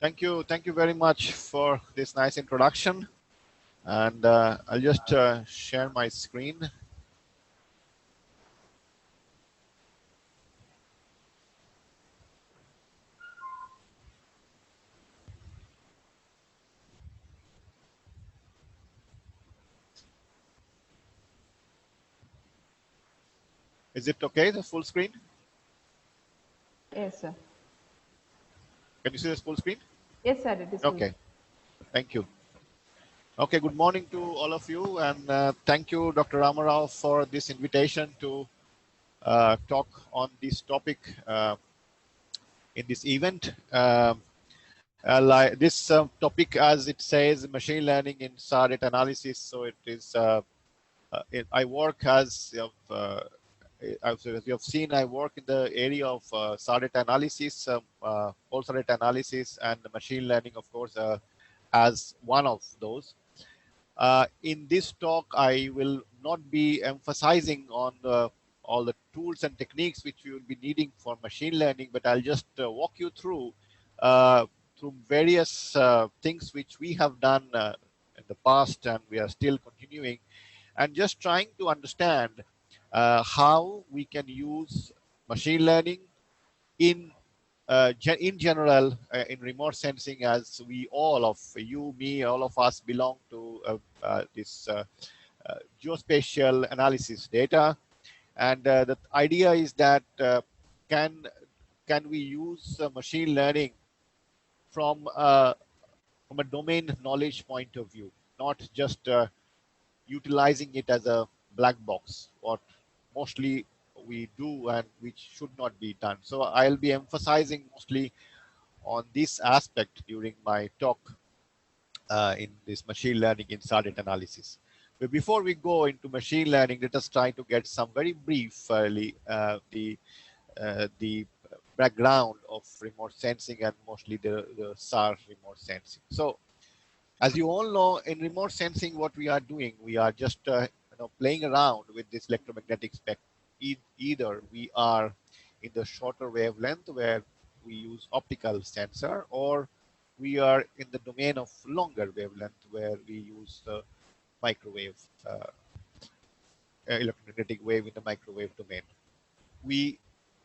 Thank you very much for this nice introduction. And I'll just share my screen. Is it okay, the full screen? Yes, sir. Can you see the full screen? Yes, sir, it is full. Okay, thank you. Okay, good morning to all of you, and thank you, Dr. Ramarao, for this invitation to talk on this topic in this event. Like this topic, as it says, machine learning in SAR data analysis. So it is. I work as as you have seen, I work in the area of SAR data analysis, whole SAR data analysis, and machine learning, of course, as one of those. In this talk, I will not be emphasizing on all the tools and techniques which you will be needing for machine learning, but I'll just walk you through various things which we have done in the past and we are still continuing, and just trying to understand how we can use machine learning in in general in remote sensing, as we all of you, me, all of us belong to this geospatial analysis data. And the idea is that can we use machine learning from a domain knowledge point of view, not just utilizing it as a black box, what mostly we do and which should not be done. So I'll be emphasizing mostly on this aspect during my talk in this machine learning in SAR data analysis. But before we go into machine learning, let us try to get some very brief the background of remote sensing and mostly the SAR remote sensing. So as you all know, in remote sensing, what we are doing, we are just playing around with this electromagnetic spectrum. Either we are in the shorter wavelength where we use optical sensor, or we are in the domain of longer wavelength where we use the microwave electromagnetic wave in the microwave domain. We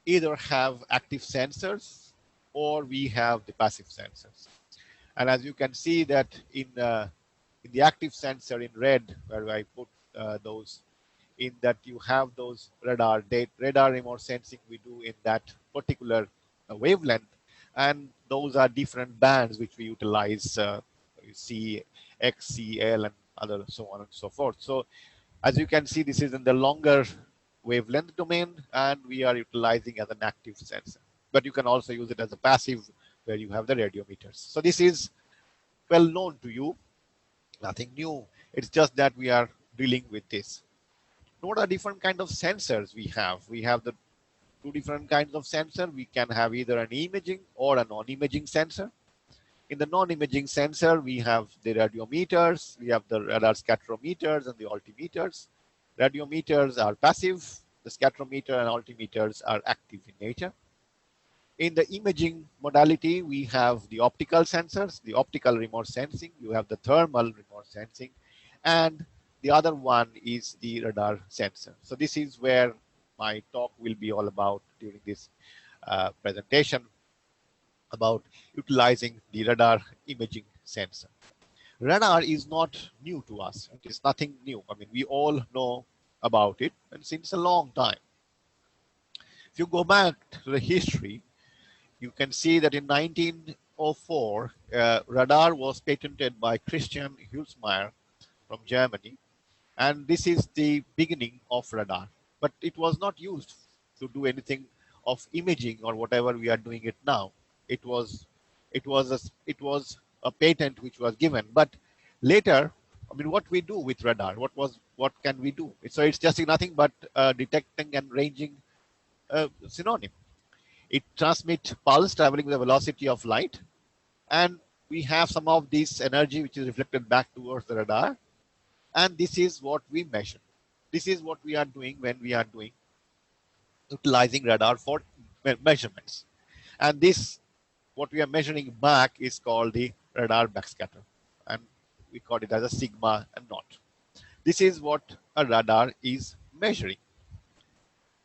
either have active sensors or we have the passive sensors. And as you can see that in the active sensor in red, where I put those, in that you have those radar remote sensing we do in that particular wavelength, and those are different bands which we utilize. You see X, C, L, and other so on and so forth. So as you can see, this is in the longer wavelength domain, and we are utilizing as an active sensor. But you can also use it as a passive, where you have the radiometers. So this is well known to you, nothing new. It's just that we are dealing with this. What are different kind of sensors we have? We have the two different kinds of sensor. We can have either an imaging or a non-imaging sensor. In the non-imaging sensor, we have the radiometers, we have the radar scatterometers and the altimeters. Radiometers are passive, the scatterometer and altimeters are active in nature. In the imaging modality, we have the optical sensors, the optical remote sensing, you have the thermal remote sensing, and the other one is the radar sensor. So this is where my talk will be all about during this presentation, about utilizing the radar imaging sensor. Radar is not new to us. It is nothing new. I mean, we all know about it, and since a long time. If you go back to the history, you can see that in 1904, radar was patented by Christian Hülsmeyer from Germany. And this is the beginning of radar. But it was not used to do anything of imaging or whatever we are doing it now. It was a patent which was given. But later, I mean, what we do with radar? What can we do? So it's just nothing but detecting and ranging synonym. It transmits pulse traveling with the velocity of light, and we have some of this energy which is reflected back towards the radar, and this is what we measure. This is what we are doing when we are utilizing radar for measurements. And this what we are measuring back is called the radar backscatter, and we call it as a sigma and naught. This is what a radar is measuring.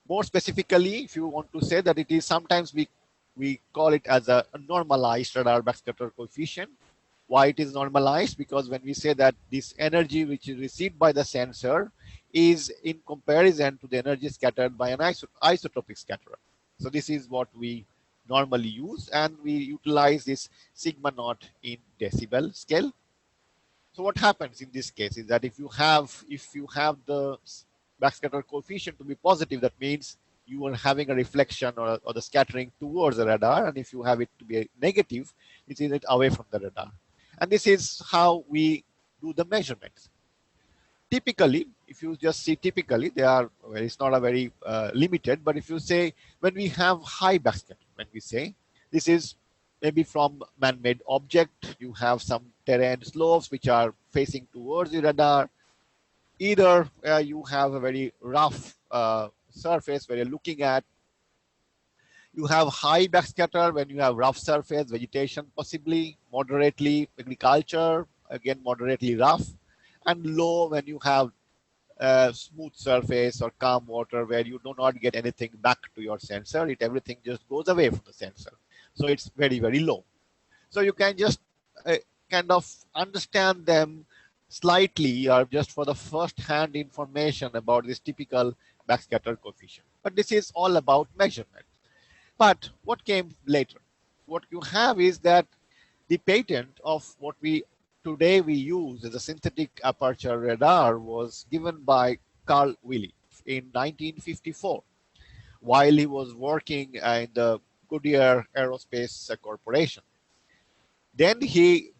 More specifically, if you want to say that it is, sometimes we call it as a normalized radar backscatter coefficient. Why it is normalized? Because when we say that this energy which is received by the sensor is in comparison to the energy scattered by an isotropic scatterer. So this is what we normally use, and we utilize this sigma naught in decibel scale. So what happens in this case is that if you have the backscatter coefficient to be positive, that means you are having a reflection or the scattering towards the radar, and if you have it to be negative, it is away from the radar. And this is how we do the measurements. Typically, if you just see typically, they are, well, it's not a very limited, but if you say when we have high backscatter, when we say this is maybe from man-made object, you have some terrain slopes which are facing towards the radar. Either you have a very rough surface where you're looking at. You have high backscatter when you have rough surface, vegetation possibly, moderately agriculture, again moderately rough, and low when you have smooth surface or calm water where you do not get anything back to your sensor. Everything just goes away from the sensor. So it's very, very low. So you can just kind of understand them slightly, or just for the first hand information about this typical backscatter coefficient. But this is all about measurement. But what came later? What you have is that the patent of what we today we use as a synthetic aperture radar was given by Carl Willey in 1954 while he was working in the Goodyear Aerospace Corporation. Then he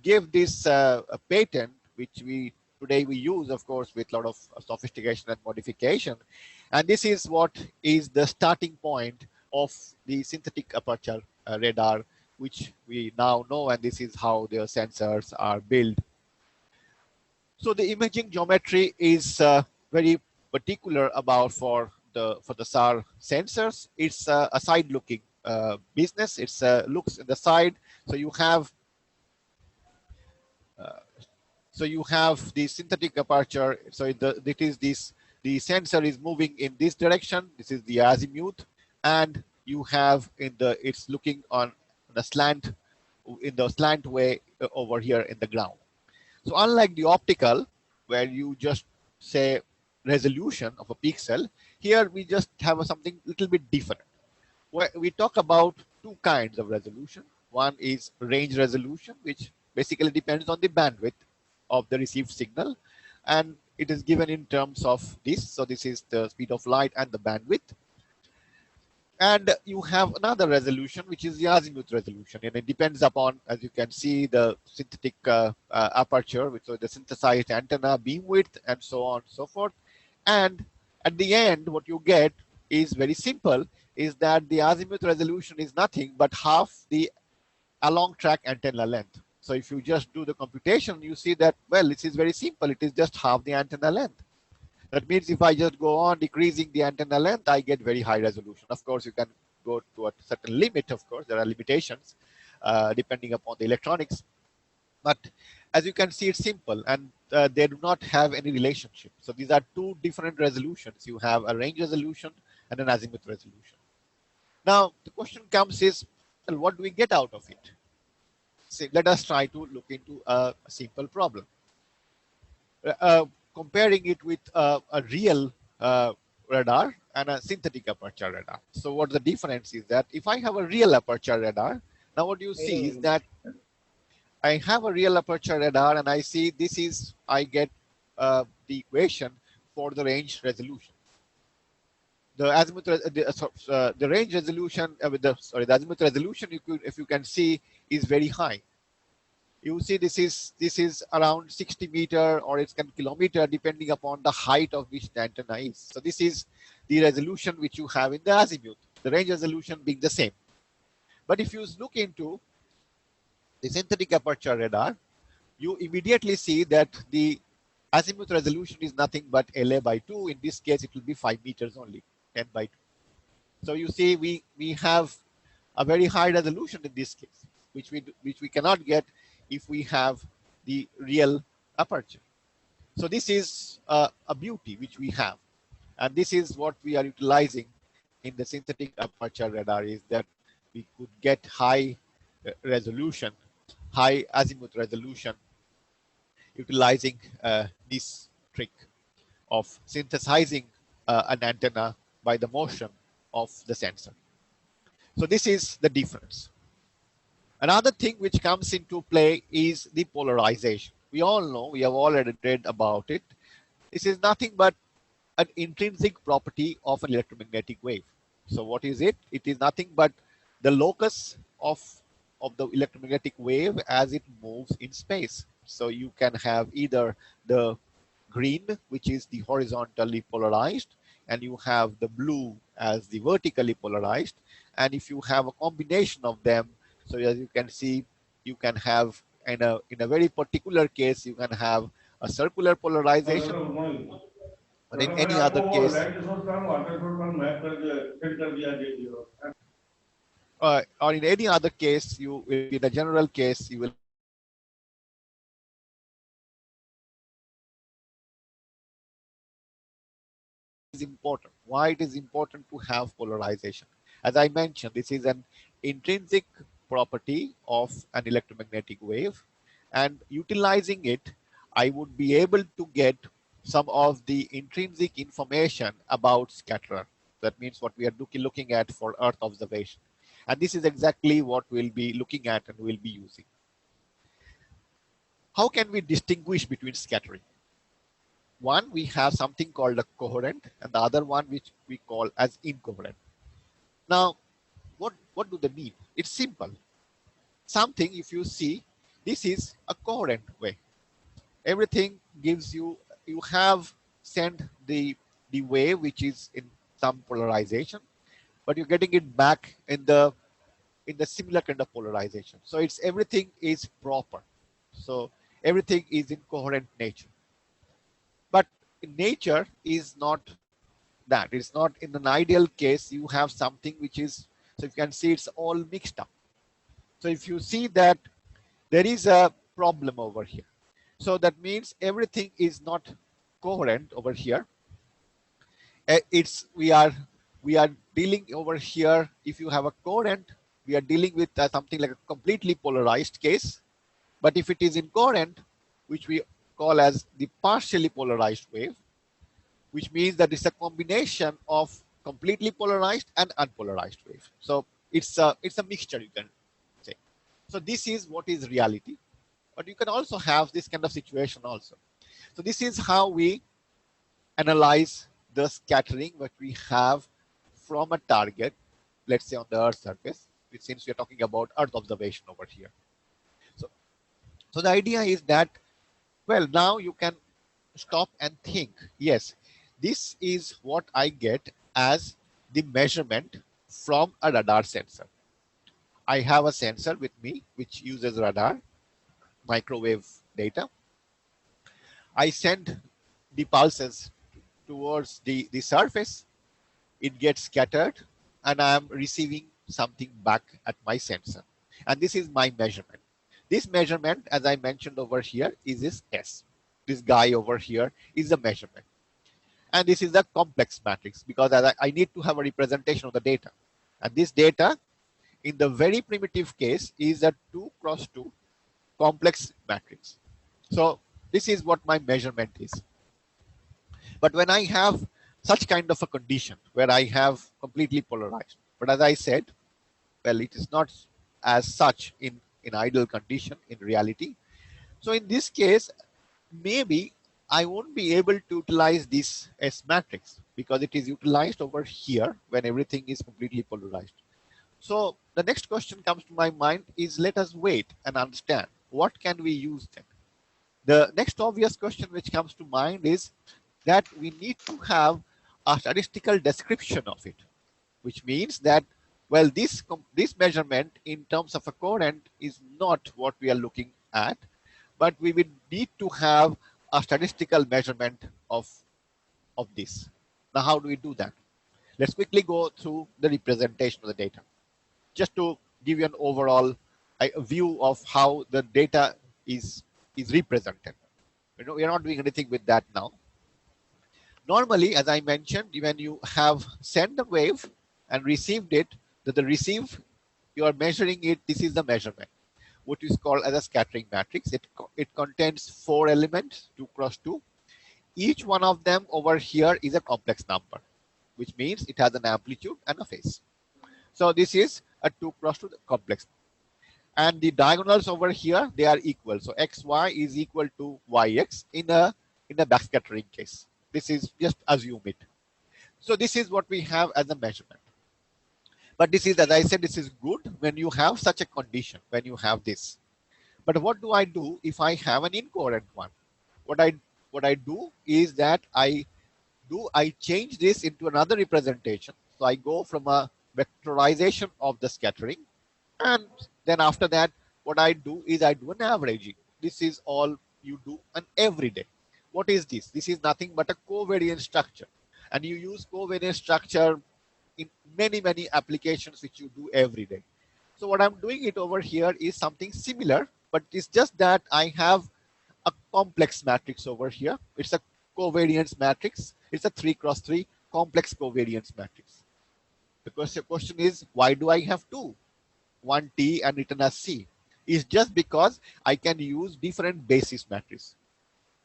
gave this a patent, which we today we use, of course, with a lot of sophistication and modification. And this is what is the starting point of the synthetic aperture radar, which we now know, and this is how the sensors are built. So the imaging geometry is very particular about for the SAR sensors. It's a side-looking business. It's looks in the side. So you have the synthetic aperture. So the sensor is moving in this direction. This is the azimuth, and you have it's looking on the slant, in the slant way over here in the ground. So unlike the optical, where you just say resolution of a pixel, here we just have something little bit different. Where we talk about two kinds of resolution. One is range resolution, which basically depends on the bandwidth of the received signal, and it is given in terms of this. So this is the speed of light and the bandwidth. And you have another resolution, which is the azimuth resolution, and it depends upon, as you can see, the synthetic aperture, which is the synthesized antenna, beam width, and so on and so forth. And at the end, what you get is very simple, is that the azimuth resolution is nothing but half the along track antenna length. So if you just do the computation, you see that, well, this is very simple. It is just half the antenna length. That means if I just go on decreasing the antenna length, I get very high resolution. Of course, you can go to a certain limit. Of course, there are limitations depending upon the electronics. But as you can see, it's simple, and they do not have any relationship. So these are two different resolutions. You have a range resolution and an azimuth resolution. Now, the question comes is, well, what do we get out of it? So let us try to look into a simple problem. Comparing it with a real radar and a synthetic aperture radar. So what the difference is that if I have a real aperture radar, now what you see is that I have a real aperture radar, and I see this is, I get the equation for the range resolution. The azimuth, the range resolution the azimuth resolution, if you can see, is very high. You see this is around 60 meter, or it's kilometer, depending upon the height of which the antenna is. So this is the resolution which you have in the azimuth, the range resolution being the same. But if you look into the synthetic aperture radar, you immediately see that the azimuth resolution is nothing but LA by 2. In this case, it will be 5 meters only, 10 by 2. So you see we have a very high resolution in this case, which we cannot get if we have the real aperture. So this is a beauty which we have, and this is what we are utilizing in the synthetic aperture radar, is that we could get high resolution, high azimuth resolution, utilizing this trick of synthesizing an antenna by the motion of the sensor. So this is the difference. Another thing which comes into play is the polarization. We all know, we have already read about it. This is nothing but an intrinsic property of an electromagnetic wave. So what is it? It is nothing but the locus of the electromagnetic wave as it moves in space. So you can have either the green, which is the horizontally polarized, and you have the blue as the vertically polarized. And if you have a combination of them, so as you can see, you can have in a very particular case, you can have a circular हाँ polarization, doctor good morning. but in doctor मैंने any आपको other वो case, light resource का water resource का map कर दिया, send कर दिया दे दिया। or in any other case, you will, in a general case, you will is important. Why it is important to have polarization? As I mentioned, this is an intrinsic property of an electromagnetic wave, and utilizing it, I would be able to get some of the intrinsic information about scatterer. That means what we are looking at for Earth observation. And this is exactly what we'll be looking at and we'll be using. How can we distinguish between scattering? One, we have something called a coherent, and the other one which we call as incoherent. Now, what do they mean? It's simple. Something, if you see, this is a coherent way. Everything gives you, you have sent the wave which is in some polarization, but you're getting it back in the similar kind of polarization. So it's everything is proper. So everything is in coherent nature. But nature is not that. It's not, in an ideal case, you have something which is, so you can see it's all mixed up. So if you see that there is a problem over here, so that means everything is not coherent over here. It's we are dealing over here. If you have a coherent, we are dealing with something like a completely polarized case. But if it is incoherent, which we call as the partially polarized wave, which means that it's a combination of completely polarized and unpolarized wave. So it's a mixture, you can say. So this is what is reality, but you can also have this kind of situation also. So this is how we analyze the scattering that we have from a target, let's say on the Earth surface, which since we're talking about Earth observation over here. So, so the idea is that, well, now you can stop and think, yes, this is what I get as the measurement from a radar sensor. I have a sensor with me which uses radar, microwave data. I send the pulses towards the surface, it gets scattered, and I am receiving something back at my sensor. And this is my measurement. This measurement, as I mentioned over here, is this S. This guy over here is the measurement. And this is a complex matrix because I need to have a representation of the data. And this data, in the very primitive case, is a 2 cross 2 complex matrix. So this is what my measurement is. But when I have such kind of a condition where I have completely polarized, but as I said, well, it is not as such in ideal condition in reality. So in this case, maybe I won't be able to utilize this S matrix because it is utilized over here when everything is completely polarized. So the next question comes to my mind is, let us wait and understand what can we use then. The next obvious question which comes to mind is that we need to have a statistical description of it, which means that, well, this measurement in terms of a coherent is not what we are looking at, but we will need to have a statistical measurement of this. Now, how do we do that? Let's quickly go through the representation of the data. just to give you an overall view of how the data is represented. We are not doing anything with that now. Normally, as I mentioned, when you have sent a wave and received it, the receive, you are measuring it. This is the measurement, what is called as a scattering matrix. It contains 4 elements, 2 cross 2. Each one of them over here is a complex number, which means it has an amplitude and a phase. So this is a 2 cross 2 complex. And the diagonals over here, they are equal. So xy is equal to yx in a backscattering case. This is just assume it. So this is what we have as a measurement. But this is, as I said, this is good when you have such a condition, when you have this. But what do I do if I have an incoherent one? What I do is that I change this into another representation. So I go from a vectorization of the scattering, and then after that, what I do is I do an averaging. This is all you do an every day. What is this? This is nothing but a covariance structure, and you use covariance structure in many applications which you do every day. So what I'm doing it over here is something similar, but it's just that I have a complex matrix over here. It's a covariance matrix. It's a 3 cross 3 complex covariance matrix. Because the question is, why do I have two? One T and written as C? Is just because I can use different basis matrices.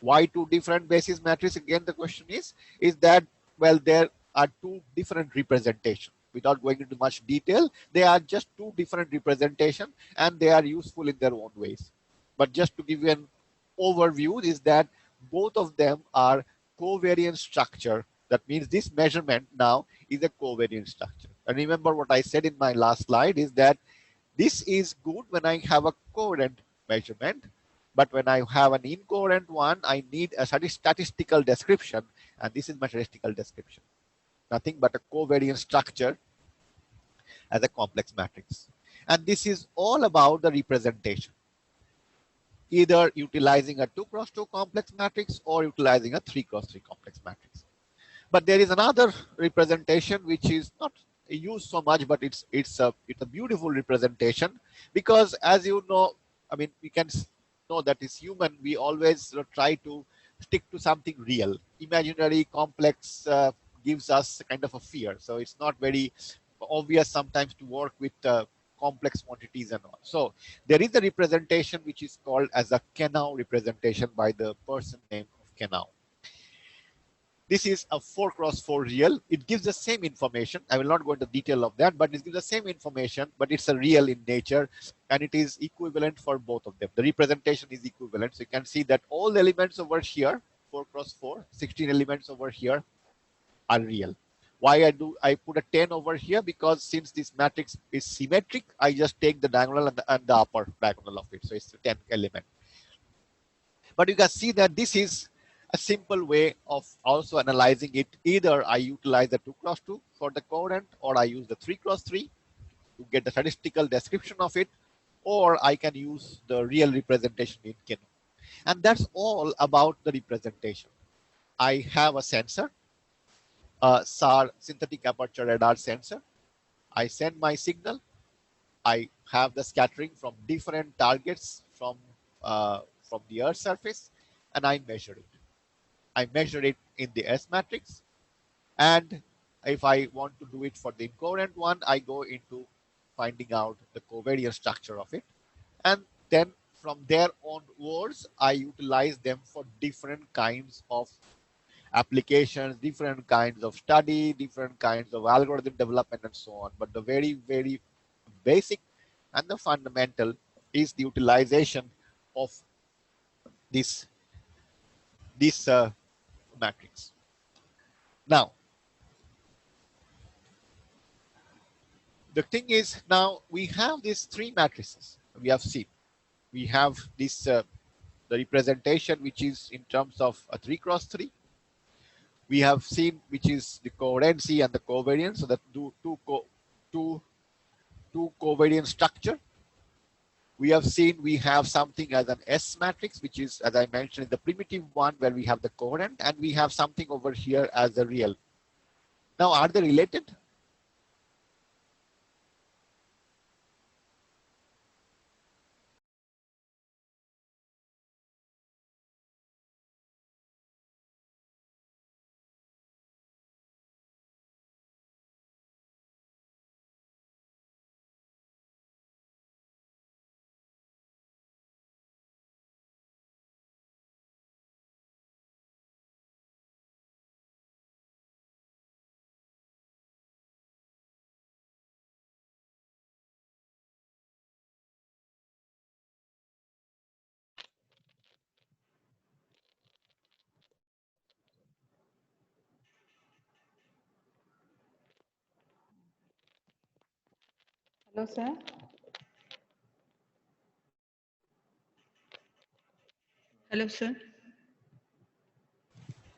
Why two different basis matrices? Again, the question is that, well, there are two different representations. Without going into much detail, they are just two different representations and they are useful in their own ways. But just to give you an overview is that both of them are covariance structure. That means this measurement now is a covariance structure. And remember what I said in my last slide is that this is good when I have a coherent measurement, but when I have an incoherent one, I need a statistical description, and this is my statistical description. Nothing but a covariance structure as a complex matrix. And this is all about the representation, either utilizing a 2 cross 2 complex matrix or utilizing a 3 cross 3 complex matrix. But there is another representation which is not used so much, but it's a beautiful representation, because as you know, I mean, we can know that as human, we always try to stick to something real. Imaginary complex gives us kind of a fear. So it's not very obvious sometimes to work with complex quantities and all. So there is a representation which is called as a Kenau representation by the person named Kenau. This is a 4 cross 4 real. It gives the same information. I will not go into detail of that, but it gives the same information, but it's a real in nature, and it is equivalent for both of them. The representation is equivalent. So you can see that all the elements over here, 4 cross 4, 16 elements over here are real. Why I put a 10 over here? Because since this matrix is symmetric, I just take the diagonal and the upper diagonal of it. So it's a 10 element. But you can see that this is a simple way of also analyzing it. Either I utilize the 2 cross 2 for the coherent, or I use the 3 cross 3 to get the statistical description of it, or I can use the real representation in Kenau. And that's all about the representation. I have a sensor, a SAR synthetic aperture radar sensor. I send my signal. I have the scattering from different targets from the Earth's surface, and I measure it. I measure it in the S matrix, and if I want to do it for the incoherent one, I go into finding out the covariance structure of it, and then from there onwards, I utilize them for different kinds of applications, different kinds of study, different kinds of algorithm development, and so on. But the very basic and the fundamental is the utilization of this matrix. Now, the thing is, now we have these three matrices we have seen. We have this the representation which is in terms of a 3 cross 3. We have seen which is the coherency and the covariance, so that two covariance structure. We have seen we have something as an S matrix, which is, as I mentioned, the primitive one where we have the coherent, and we have something over here as the real. Now, are they related? Hello, sir. Hello, sir.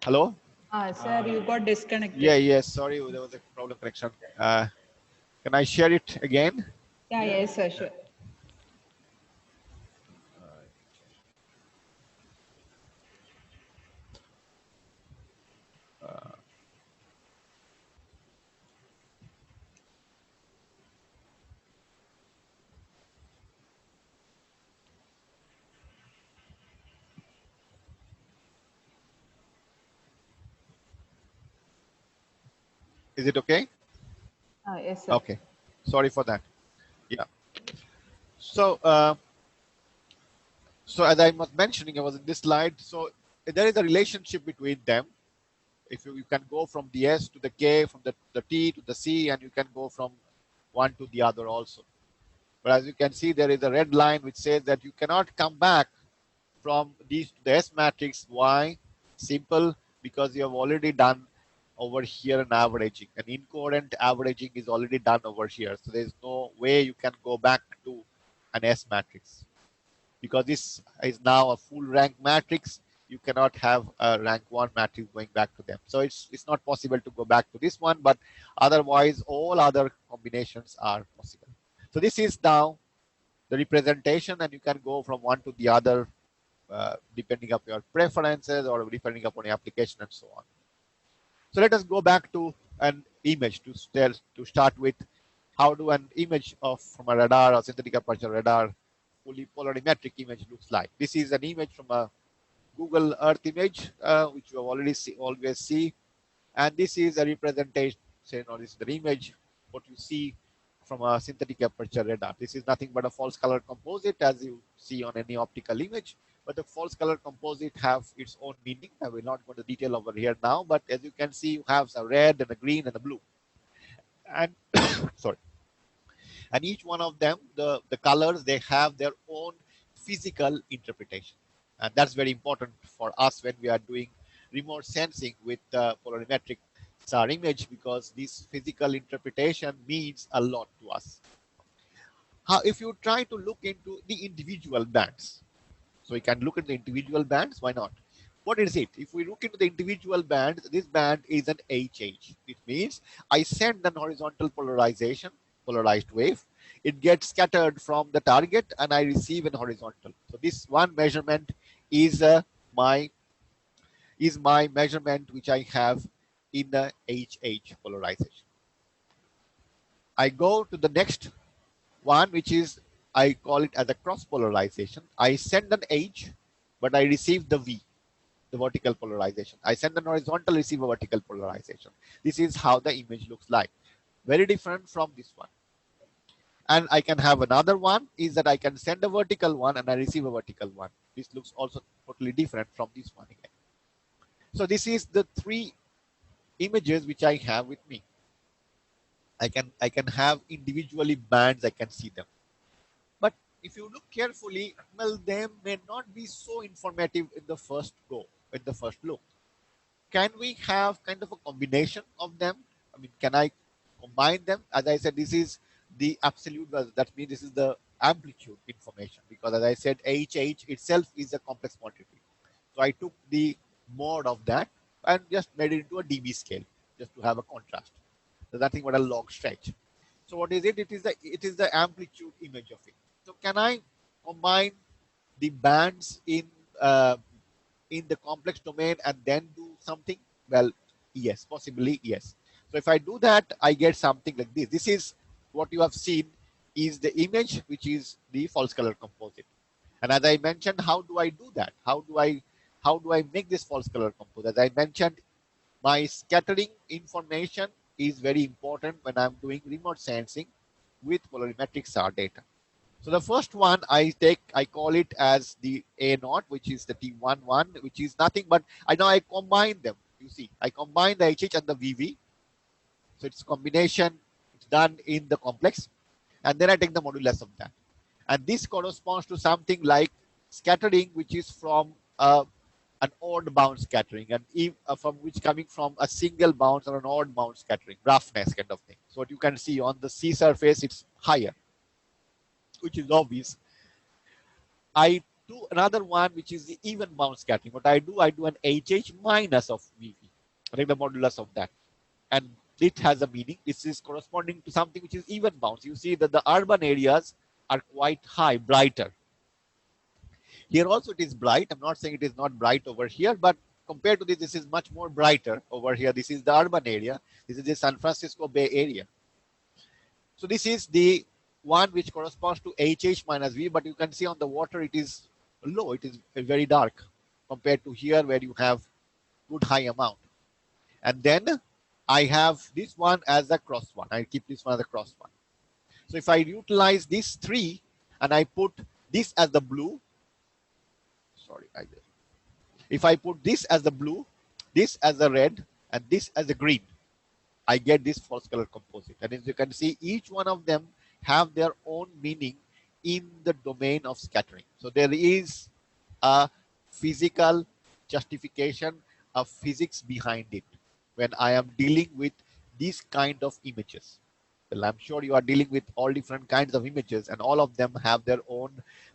Hello? Sir, you got disconnected. Yeah, sorry, there was a problem connection. Can I share it again? Yeah, yes, sir, sure. Is it okay? Yes, sir. Okay. Sorry for that. Yeah. So, so as I was mentioning, I was in this slide. So there is a relationship between them. If you can go from the S to the K, from the T to the C, and you can go from one to the other also. But as you can see, there is a red line which says that you cannot come back from these to the S matrix. Why? Simple, because you have already done over here an averaging. An incoherent averaging is already done over here. So there's no way you can go back to an S matrix. Because this is now a full rank matrix, you cannot have a rank 1 matrix going back to them. So it's not possible to go back to this one, but otherwise all other combinations are possible. So this is now the representation, and you can go from one to the other depending upon your preferences or depending upon your application and so on. So let us go back to an image to start with. How do an image of from a radar or synthetic aperture radar fully polarimetric image looks like? This is an image from a Google Earth image, which you have always see, and this is a representation, or this is the image what you see from a synthetic aperture radar. This is nothing but a false color composite, as you see on any optical image. But the false color composite have its own meaning. I will not go into detail over here now, but as you can see, you have a red and a green and a blue. And sorry. And each one of them, the colors, they have their own physical interpretation. And that's very important for us when we are doing remote sensing with polarimetric SAR image, because this physical interpretation means a lot to us. How, if you try to look into the individual bands, so we can look at the individual bands, why not? What is it? If we look into the individual bands, this band is an HH. It means I send an horizontal polarized wave. It gets scattered from the target and I receive an horizontal. So this one measurement is my measurement which I have in the HH polarization. I go to the next one, which is, I call it as a cross polarization. I send an H, but I receive the V, the vertical polarization. I send an horizontal, receive a vertical polarization. This is how the image looks like. Very different from this one. And I can have another one, is that I can send a vertical one and I receive a vertical one. This looks also totally different from this one again. So this is the three images which I have with me. I can have individually bands, I can see them. But if you look carefully, well, they may not be so informative in the first go, in the first look. Can we have kind of a combination of them? I mean, can I combine them? As I said, this is the absolute, that means this is the amplitude information, because as I said, HH itself is a complex quantity. So I took the mode of that and just made it into a dB scale, just to have a contrast. There's nothing but a log stretch. So what is it? It is the amplitude image of it. So can I combine the bands in the complex domain and then do something? Well, yes, possibly yes. So if I do that, I get something like this. This is what you have seen is the image, which is the false color composite. And as I mentioned, how do I do that? How do I make this false color composite? As I mentioned, my scattering information is very important when I'm doing remote sensing with polarimetric SAR data. So the first one I call it as the A0, which is the T11, which is nothing but I combine them. You see, I combine the HH and the VV. So it's combination, it's done in the complex. And then I take the modulus of that. And this corresponds to something like scattering, which is from an odd bound scattering, and from which coming from a single bounce or an odd bound scattering, roughness kind of thing. So what you can see on the sea surface, it's higher. which is obvious. I do another one, which is the even bound scattering. What I do an HH minus of VV, take the modulus of that. And it has a meaning. This is corresponding to something which is even bound. You see that the urban areas are quite high, brighter. Here also it is bright. I'm not saying it is not bright over here, but compared to this is much more brighter over here. This is the urban area. This is the San Francisco Bay Area. So this is the one which corresponds to HH minus V, but you can see on the water it is low. It is very dark compared to here where you have good high amount. And then I have this one as a cross one. I keep this one as a cross one. So if I utilize these three and I put this as the blue, if I put this as the blue, this as the red, and this as the green, I get this false color composite. And as you can see, each one of them have their own meaning in the domain of scattering. So there is a physical justification of physics behind it when I am dealing with these kind of images. Well, I'm sure you are dealing with all different kinds of images, and all of them have their own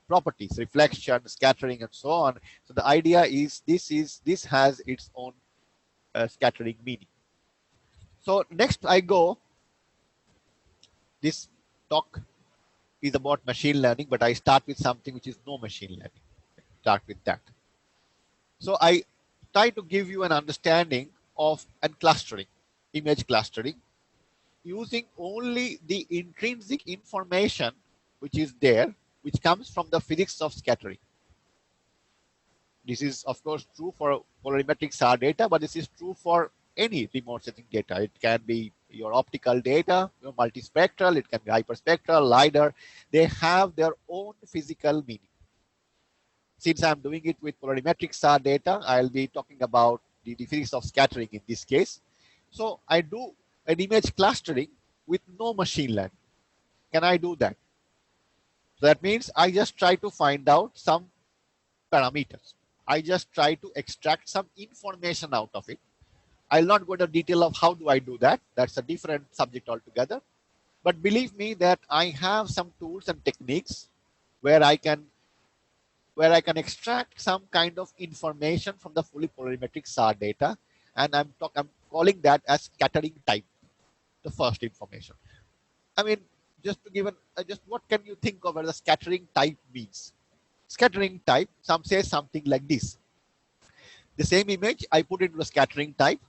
properties, reflection, scattering, and so on. So the idea is this has its own scattering meaning. So next I go, this talk is about machine learning, but I start with something which is no machine learning. Start with that. So I try to give you an understanding of clustering, image clustering, using only the intrinsic information which is there, which comes from the physics of scattering. This is of course true for polarimetric SAR data, but this is true for any remote sensing data. It can be your optical data, your multispectral, it can be hyperspectral, LiDAR. They have their own physical meaning. Since I'm doing it with polarimetric SAR data, I'll be talking about the physics of scattering in this case. So I do an image clustering with no machine learning. Can I do that? So that means I just try to find out some parameters. I just try to extract some information out of it. I'll not go into detail of how do I do that. That's a different subject altogether. But believe me that I have some tools and techniques where I can extract some kind of information from the fully polarimetric SAR data, and I'm calling that as scattering type, the first information. I mean, just to give just what can you think of as the scattering type means? Scattering type, some say something like this. The same image, I put into a scattering type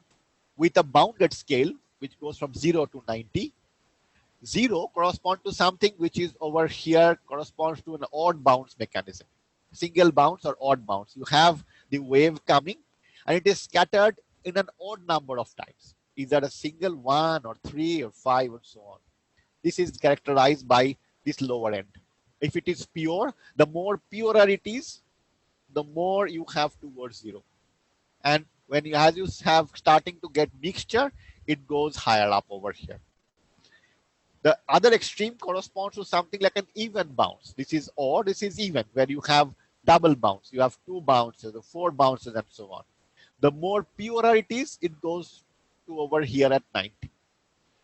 with a bounded scale, which goes from 0 to 90. 0 corresponds to something which is over here, corresponds to an odd bounce mechanism. Single bounce or odd bounce. You have the wave coming and it is scattered in an odd number of times, either a single 1 or 3 or 5 and so on. This is characterized by this lower end. If it is pure, the more purer it is, the more you have towards 0. And when you, as you have starting to get mixture, it goes higher up over here. The other extreme corresponds to something like an even bounce. This is odd, this is even, where you have double bounce. You have 2 bounces, or 4 bounces, and so on. The more purer it is, it goes to over here at 90.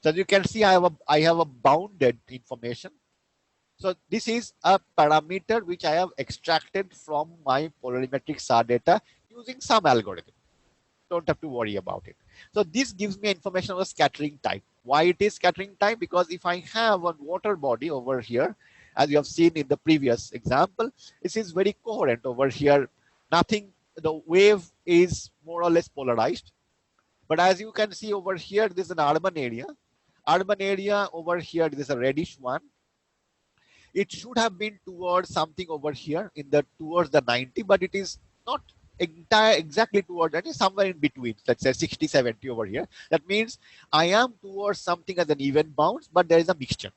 So as you can see, I have a bounded information. So this is a parameter which I have extracted from my polarimetric SAR data using some algorithm. Don't have to worry about it. So this gives me information of the scattering type. Why it is scattering type? Because if I have a water body over here, as you have seen in the previous example, this is very coherent over here. Nothing, the wave is more or less polarized. But as you can see over here, this is an urban area. Urban area over here, this is a reddish one. It should have been towards something over here towards the 90, but it is not exactly towards that, is somewhere in between, let's say 60, 70 over here. That means I am towards something as an even bounce, but there is a mixture.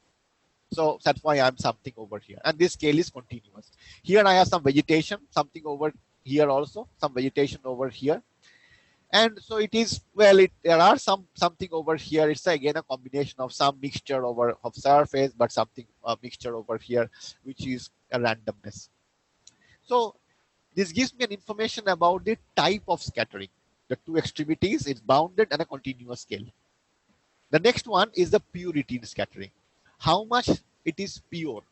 So that's why I'm something over here. And this scale is continuous. Here I have some vegetation, something over here also, some vegetation over here. And so it is, well, there are something over here. It's again a combination of some mixture of surface, but something a mixture over here, which is a randomness. So this gives me an information about the type of scattering. The two extremities is bounded and a continuous scale. The next one is the purity in scattering. How much it is pure.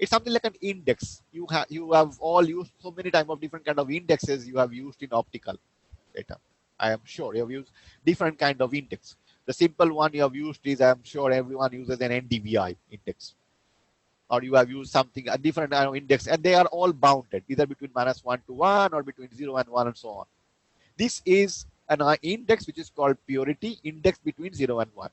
It's something like an index. You have all used so many type of different kind of indexes you have used in optical data. I am sure you have used different kind of index. The simple one you have used is, I am sure everyone uses an NDVI index, or you have used something a different index, and they are all bounded either between -1 to 1 or between 0 and 1 and so on. This is an index which is called purity index between 0 and 1.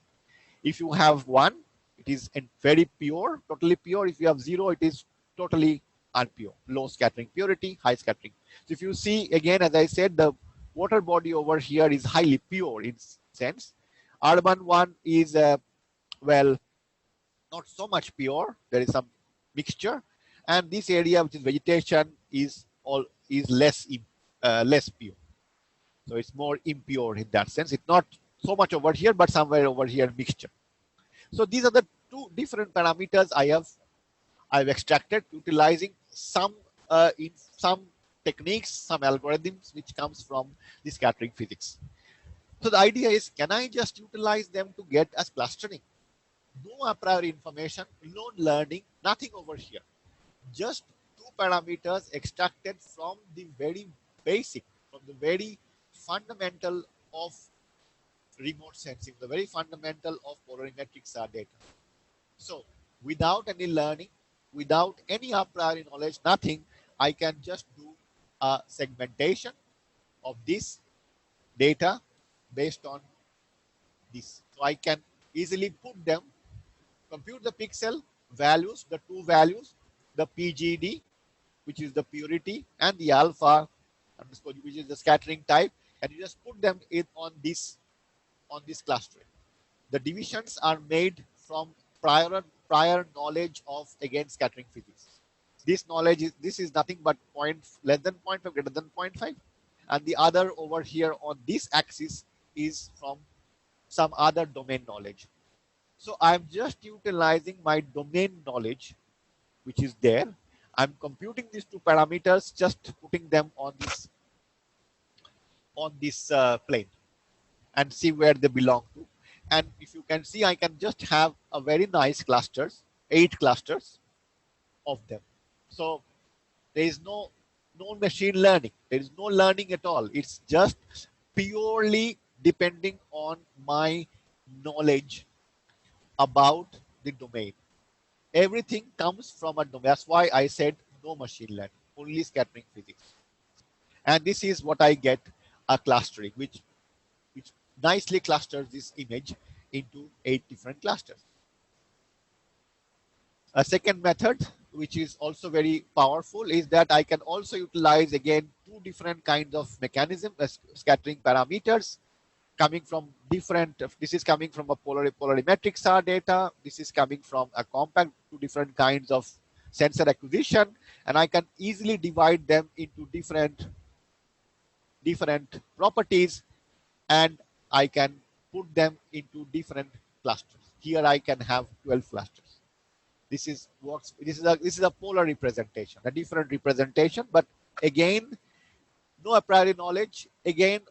If you have 1, it is very pure, totally pure. If you have 0, it is totally unpure, low scattering purity, high scattering. So if you see again, as I said, the water body over here is highly pure in sense. Urban one is well, not so much pure. There is some mixture, and this area which is vegetation is less pure. So it's more impure in that sense. It's not so much over here, but somewhere over here mixture. So these are the two different parameters I've extracted utilizing some in some techniques, some algorithms which comes from the scattering physics. So the idea is, can I just utilize them to get as clustering? No a priori information, no learning, nothing over here. Just two parameters extracted from the very basic, from the very fundamental of remote sensing, the very fundamental of polarimetric SAR data. So without any learning, without any a priori knowledge, nothing, I can just do a segmentation of this data based on this. So I can easily put them, compute the pixel values, the two values, the PGD, which is the purity, and the alpha, which is the scattering type, and you just put them in on this cluster. The divisions are made from prior knowledge of, again, scattering physics. This knowledge is nothing but less than 0.5, greater than 0.5, and the other over here on this axis is from some other domain knowledge. So I'm just utilizing my domain knowledge, which is there. I'm computing these two parameters, just putting them on this plane and see where they belong to. And if you can see, I can just have a very nice clusters, 8 clusters of them. So there is no machine learning. There is no learning at all. It's just purely depending on my knowledge about the domain. Everything comes from a domain. That's why I said no machine learning, only scattering physics. And this is what I get, a clustering, which nicely clusters this image into 8 different clusters. A second method, which is also very powerful, is that I can also utilize again 2 different kinds of mechanisms, scattering parameters coming from different. This is coming from a polarimetric SAR data. This is coming from a compact, 2 different kinds of sensor acquisition, and I can easily divide them into different properties, and I can put them into different clusters. Here I can have 12 clusters. This is a polar representation, a different representation, but again, no a priori knowledge. Again,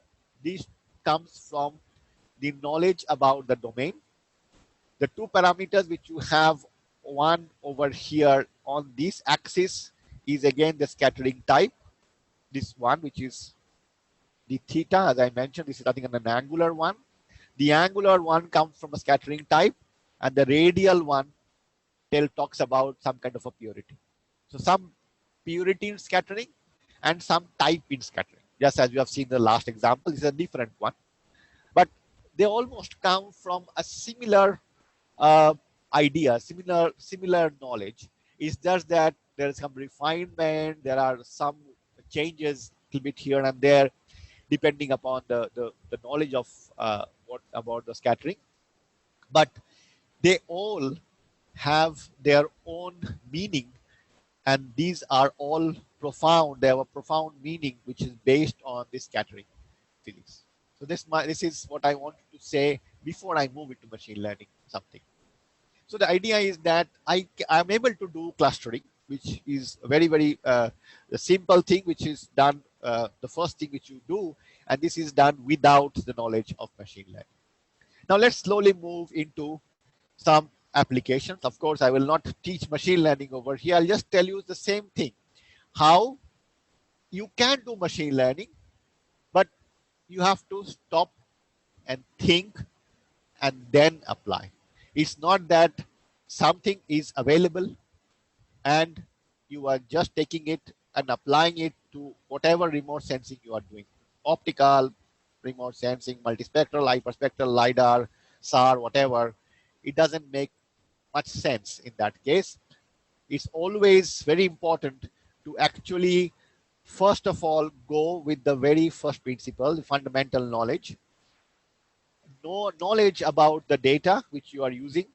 this comes from the knowledge about the domain. The 2 parameters which you have, one over here on this axis, is again the scattering type. This one, which is the theta, as I mentioned, this is nothing an angular one. The angular one comes from a scattering type, and the radial one talks about some kind of a purity. So some purity in scattering and some type in scattering. Just as you have seen the last example, this is a different one, but they almost come from a similar idea, similar knowledge. It's just that there is some refinement, there are some changes a little bit here and there, depending upon the knowledge of what about the scattering, but they all have their own meaning, and these are all profound. They have a profound meaning which is based on this scattering physics. So this is what I wanted to say before I move into machine learning something. So the idea is that I'm able to do clustering, which is a very simple thing, which is done the first thing which you do, and this is done without the knowledge of machine learning. Now let's slowly move into some applications. Of course, I will not teach machine learning over here. I'll just tell you the same thing. How you can do machine learning, but you have to stop and think and then apply. It's not that something is available and you are just taking it and applying it to whatever remote sensing you are doing. Optical, remote sensing, multispectral, hyperspectral, LiDAR, SAR, whatever. It doesn't make much sense in that case. It's always very important to actually, first of all, go with the very first principle, the fundamental knowledge. Knowledge about the data which you are using,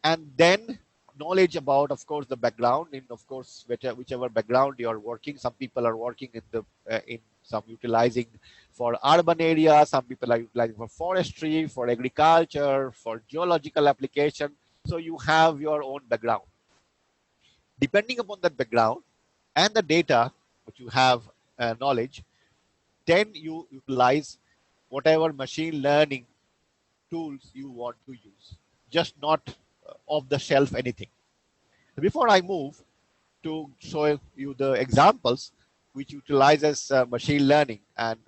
and then knowledge about, of course, the background. In, of course, whichever background you are working. Some people are working in the in some utilizing for urban areas. Some people are utilizing for forestry, for agriculture, for geological application. So you have your own background. Depending upon that background and the data which you have knowledge, then you utilize whatever machine learning tools you want to use, just not off the shelf anything. Before I move to show you the examples which utilizes machine learning and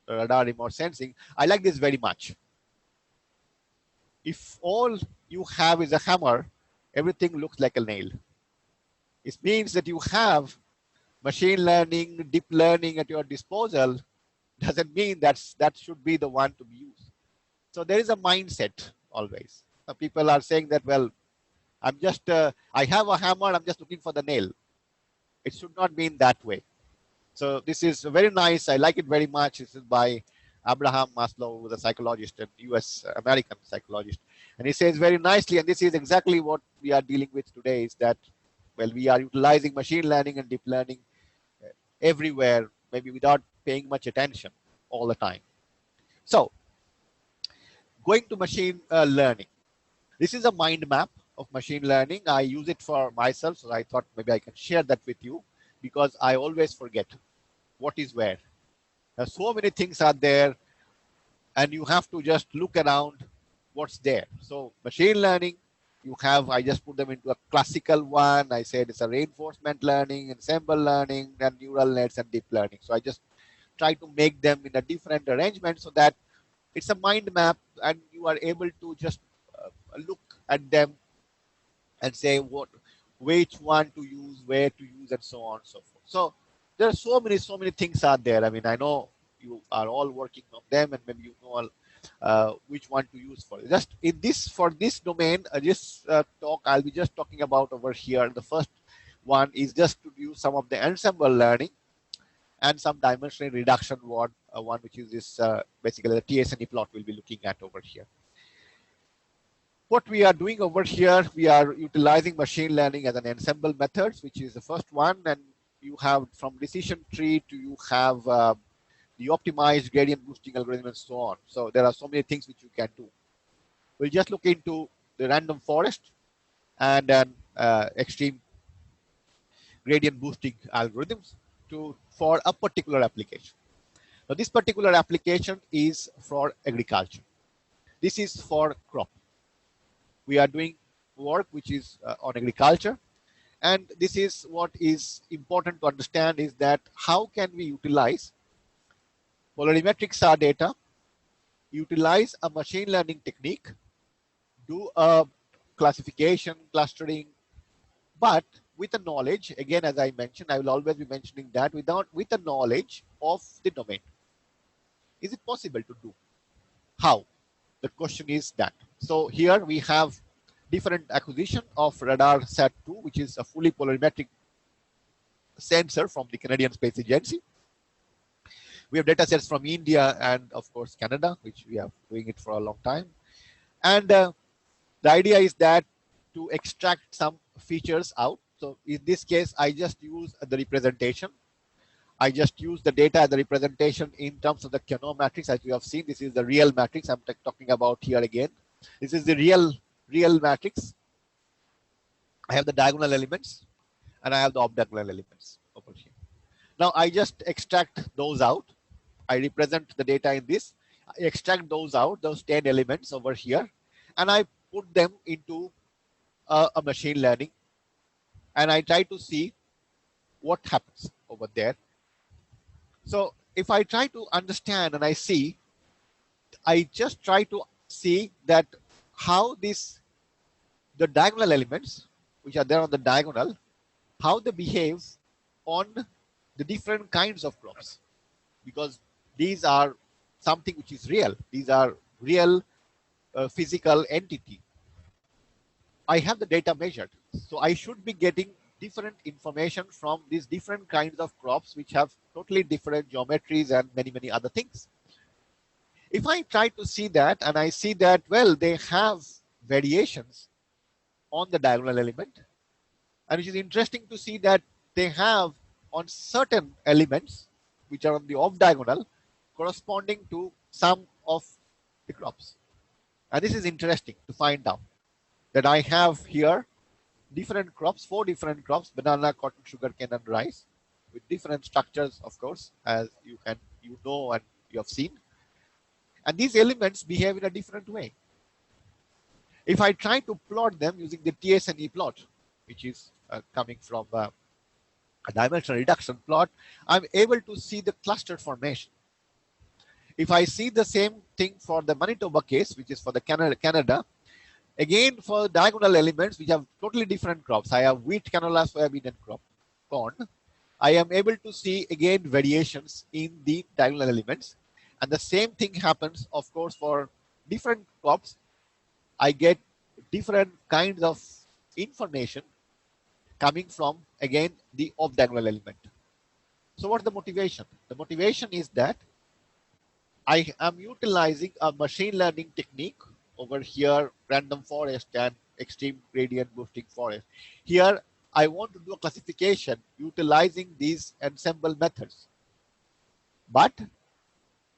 radar remote sensing, I like this very much. If all you have is a hammer, everything looks like a nail. It means that you have machine learning, deep learning at your disposal. Doesn't mean that should be the one to be used. So there is a mindset always. People are saying that, well, I'm just, I have a hammer, I'm just looking for the nail. It should not be in that way. So this is very nice. I like it very much. This is by Abraham Maslow, the psychologist and US American psychologist. And he says very nicely, and this is exactly what we are dealing with today, is that, well, we are utilizing machine learning and deep learning everywhere, maybe without paying much attention all the time. So going to machine learning. This is a mind map of machine learning. I use it for myself, so I thought maybe I can share that with you, because I always forget what is where. There's so many things are there, and you have to just look around what's there. So machine learning, you have, I just put them into a classical one. I said it's a reinforcement learning, ensemble learning, and neural nets and deep learning. So I just try to make them in a different arrangement so that it's a mind map and you are able to just look at them and say which one to use, where to use, and so on and so forth. So there are so many things out there. I mean, I know you are all working on them, and maybe you know which one to use for. Just in this, for this domain, this talk, I'll be just talking about over here. The first one is just to use some of the ensemble learning and some dimensional reduction one, which is this basically the TSNE plot we'll be looking at over here. What we are doing over here, we are utilizing machine learning as an ensemble methods, which is the first one. And you have from decision tree to you have the optimized gradient boosting algorithm and so on. So there are so many things which you can do. We'll just look into the random forest and then extreme gradient boosting algorithms for a particular application. Now this particular application is for agriculture. This is for crop. We are doing work which is on agriculture, and this is what is important to understand, is that how can we utilize polarimetric SAR data, utilize a machine learning technique, do a classification, clustering, but with the knowledge, again, as I mentioned, I will always be mentioning that with the knowledge of the domain. Is it possible to do? How? The question is that. So here we have different acquisition of radar SAT-2, which is a fully polarimetric sensor from the Canadian Space Agency. We have data sets from India and of course Canada, which we are doing it for a long time. And the idea is that to extract some features out. So in this case, I just use the representation. I just use the data as the representation in terms of the Kano matrix. As you have seen, this is the real matrix I'm talking about here again. This is the real matrix. I have the diagonal elements and I have the off-diagonal elements over here. Now I just extract those out. I represent the data in this. I extract those out, those 10 elements over here, and I put them into a machine learning, and I try to see what happens over there. So if I try to understand and I just try to see that how the diagonal elements, which are there on the diagonal, how they behave on the different kinds of crops, because these are something which is real. These are real physical entity. I have the data measured, so I should be getting different information from these different kinds of crops which have totally different geometries and many other things. If I try to see that and I see that, well, they have variations on the diagonal element, and which is interesting to see that they have on certain elements which are on the off diagonal corresponding to some of the crops. And this is interesting to find out that I have here different crops, 4 different crops: banana, cotton, sugarcane, and rice, with different structures, of course, as you know and you have seen. And these elements behave in a different way. If I try to plot them using the TS&E plot, which is coming from a dimensional reduction plot, I'm able to see the cluster formation. If I see the same thing for the Manitoba case, which is for the Canada, again for diagonal elements which have totally different crops, I have wheat, canola, soybean, and corn. I am able to see again variations in the diagonal elements, and the same thing happens, of course, for different crops. I get different kinds of information coming from, again, the off diagonal element. So what's the motivation? The motivation is that I am utilizing a machine learning technique over here, random forest and extreme gradient boosting forest. Here, I want to do a classification utilizing these ensemble methods, but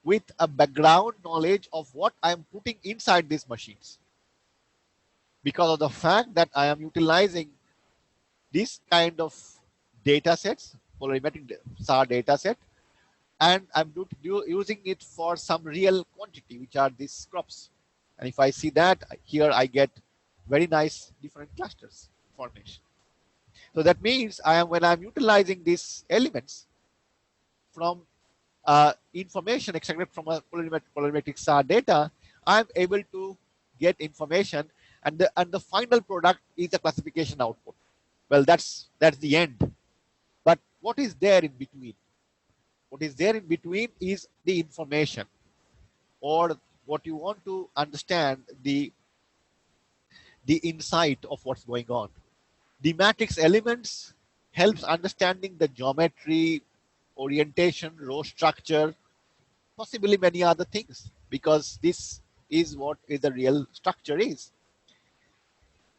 with a background knowledge of what I am putting inside these machines. Because of the fact that I am utilizing this kind of data sets, polarimetric SAR data set, and I'm using it for some real quantity, which are these crops. And if I see that, here I get very nice different clusters formation. So that means when I'm utilizing these elements from information extracted from a polarimetric SAR data, I'm able to get information, and the final product is a classification output. Well, that's the end. But what is there in between? What is there in between is the information, or what you want to understand, the insight of what's going on. The matrix elements helps understanding the geometry, orientation, row structure, possibly many other things, because this is what the real structure is.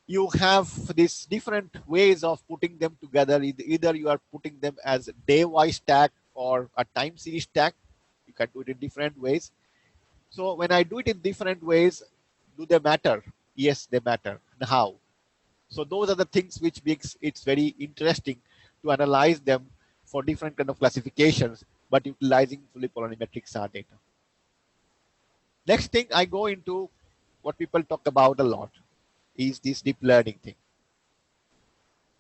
You have these different ways of putting them together. Either you are putting them as a day-wise stack or a time series stack. You can do it in different ways. So when I do it in different ways, do they matter? Yes, they matter. And how? So those are the things which makes it very interesting to analyze them for different kind of classifications, but utilizing fully polarimetric SAR data. Next thing I go into, what people talk about a lot, is this deep learning thing.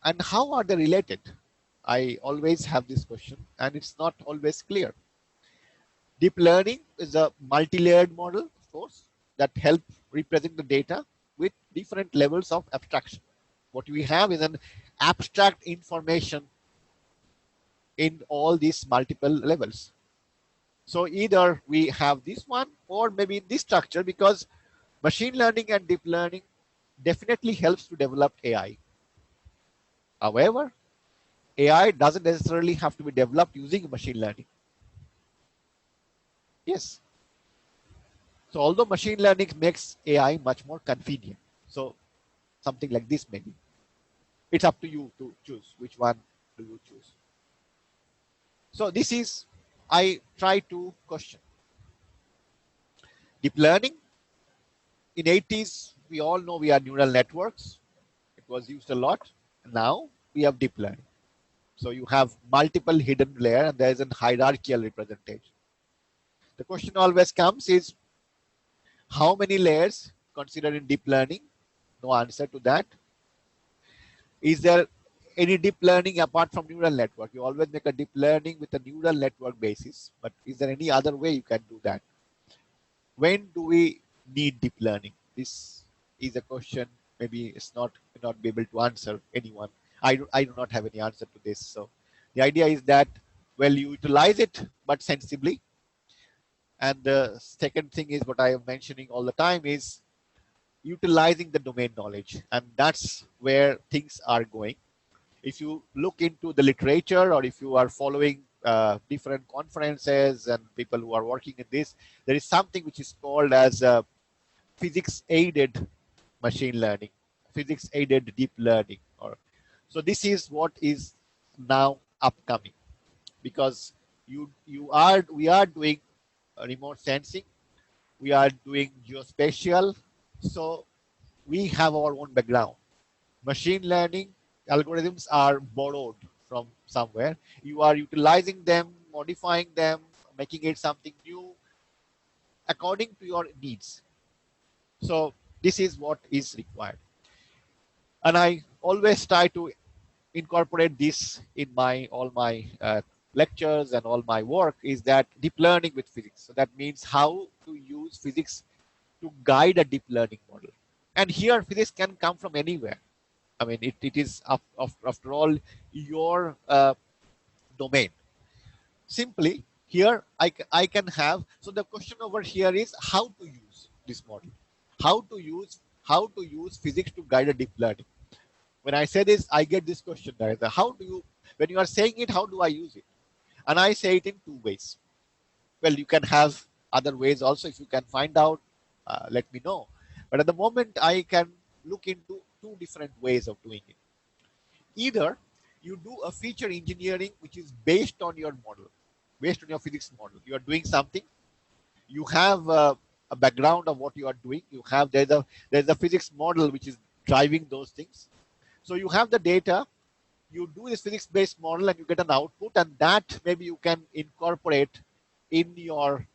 And how are they related? I always have this question, and it's not always clear. Deep learning is a multi-layered model, of course, that helps represent the data with different levels of abstraction. What we have is an abstract information in all these multiple levels. So either we have this one, or maybe in this structure, because machine learning and deep learning definitely helps to develop AI. However, AI doesn't necessarily have to be developed using machine learning. Yes. So although machine learning makes AI much more convenient, so something like this maybe. It's up to you to choose which one do you choose. So this is, I try to question. Deep learning, in 80s, we all know we are neural networks. It was used a lot. Now we have deep learning. So you have multiple hidden layers, and there is a hierarchical representation. The question always comes is, how many layers considered in deep learning, No answer to that. Is there any deep learning apart from neural network? You always make a deep learning with a neural network basis, but is there any other way you can do that? When do we need deep learning? This is a question maybe it's not may not be able to answer anyone. I do not have any answer to this. So the idea is that, well, you utilize it, but sensibly. And the second thing is what I am mentioning all the time is utilizing the domain knowledge. And that's where things are going. If you look into the literature, or if you are following different conferences and people who are working in this, there is something which is called as physics aided machine learning, physics aided deep learning. Or so this is what is now upcoming, because we are doing remote sensing, we are doing geospatial, so we have our own background. Machine learning algorithms are borrowed from somewhere. You are utilizing them, modifying them, making it something new according to your needs. So this is what is required. And I always try to incorporate this in all my lectures and all my work, is that deep learning with physics. So that means how to use physics to guide a deep learning model. And here physics can come from anywhere. I mean, it is after all your domain. Simply here I can have, so the question over here is how to use this model, how to use physics to guide a deep learning. When I say this, I get this question, how do you, when you are saying it, how do I use it? And I say it in two ways. Well, you can have other ways also. If you can find out, let me know. But at the moment, I can look into two different ways of doing it. Either you do a feature engineering which is based on your model, based on your physics model. You are doing something, you have a background of what you are doing. You have, there's a physics model which is driving those things. So you have the data, you do this physics-based model and you get an output, and that maybe you can incorporate in your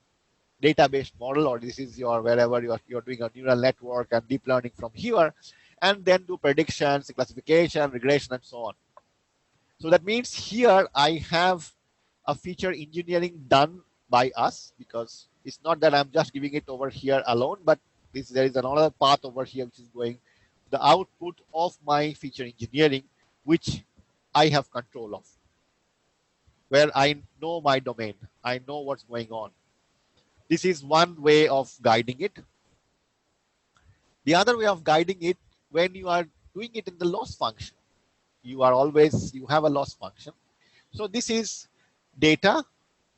database model, or this is your wherever you're doing a neural network and deep learning from here, and then do predictions, classification, regression, and so on. So that means here I have a feature engineering done by us, because it's not that I'm just giving it over here alone, but there is another path over here which is going the output of my feature engineering, which I have control of, where I know my domain, I know what's going on. This is one way of guiding it. The other way of guiding it, when you are doing it in the loss function, you have a loss function. So this is data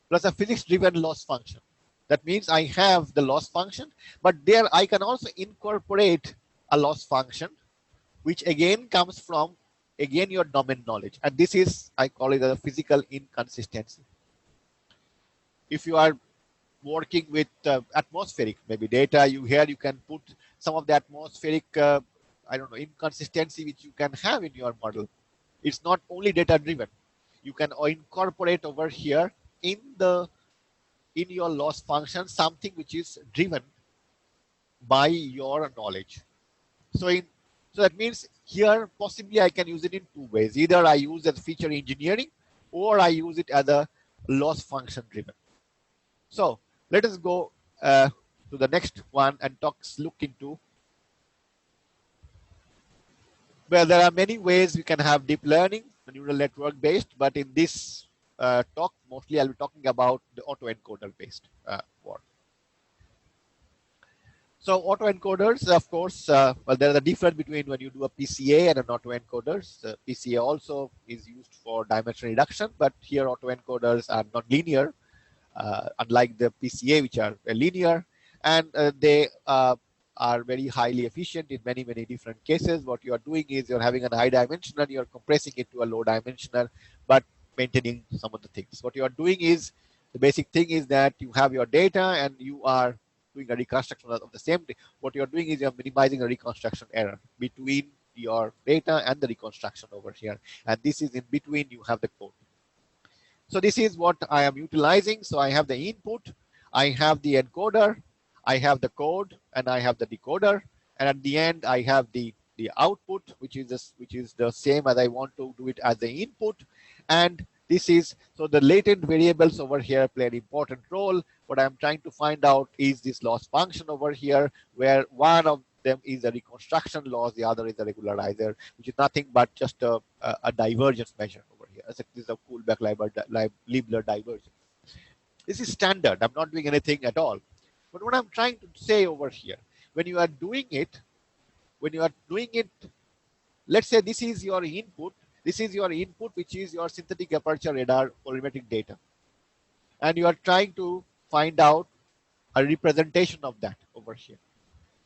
plus a physics driven loss function. That means I have the loss function, but there I can also incorporate a loss function, which again comes from your domain knowledge. And this is, I call it a physical inconsistency. If you are working with atmospheric maybe data, you can put some of the atmospheric I don't know, inconsistency which you can have in your model. It's not only data driven. You can incorporate over here in your loss function something which is driven by your knowledge. So that means here possibly I can use it in two ways. Either I use as feature engineering, or I use it as a loss function driven. So let us go to the next one and look into, well, there are many ways we can have deep learning, neural network based, but in this talk, mostly I'll be talking about the autoencoder based work. So autoencoders, of course, well, there is a difference between when you do a PCA and an autoencoders. PCA also is used for dimension reduction, but here autoencoders are not linear, unlike the PCA, which are linear, and they are very highly efficient in many different cases. What you are doing is you're having a high dimensional, you're compressing it to a low dimensional, but maintaining some of the things. What you are doing is, the basic thing is that you have your data and you are doing a reconstruction of the same thing. What you're doing is you're minimizing the reconstruction error between your data and the reconstruction over here. And this is in between, you have the code. So this is what I am utilizing. So I have the input, I have the encoder, I have the code, and I have the decoder. And at the end, I have the the output, which is the same as I want to do it as the input. And this is, so the latent variables over here play an important role. What I'm trying to find out is this loss function over here, where one of them is a reconstruction loss, the other is a regularizer, which is nothing but just a divergence measure over here. This is a Kullback-Leibler divergence. This is standard. I'm not doing anything at all. But what I'm trying to say over here, when you are doing it, let's say this is your input, which is your synthetic aperture radar polarimetric data. And you are trying to find out a representation of that over here.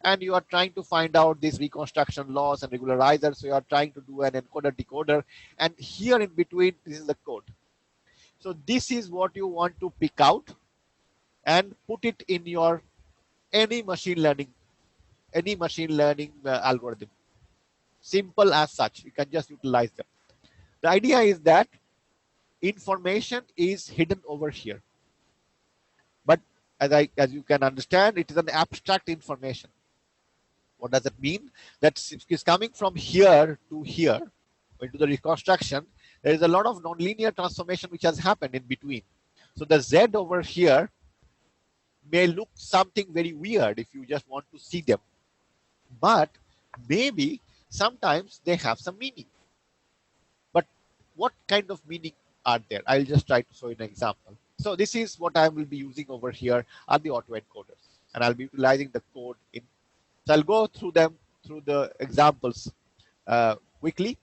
And you are trying to find out this reconstruction loss and regularizer. So you are trying to do an encoder decoder. And here in between, this is the code. So this is what you want to pick out and put it in your any machine learning algorithm. Simple as such. You can just utilize them. The idea is that information is hidden over here. But as you can understand, it is an abstract information. What does it mean? That is coming from here to here into the reconstruction. There is a lot of nonlinear transformation which has happened in between. So the Z over here may look something very weird if you just want to see them. But maybe sometimes they have some meaning. But what kind of meaning are there? I'll just try to show you an example. So this is what I will be using over here are the autoencoders. And I'll be utilizing the code in. So I'll go through them, through the examples quickly.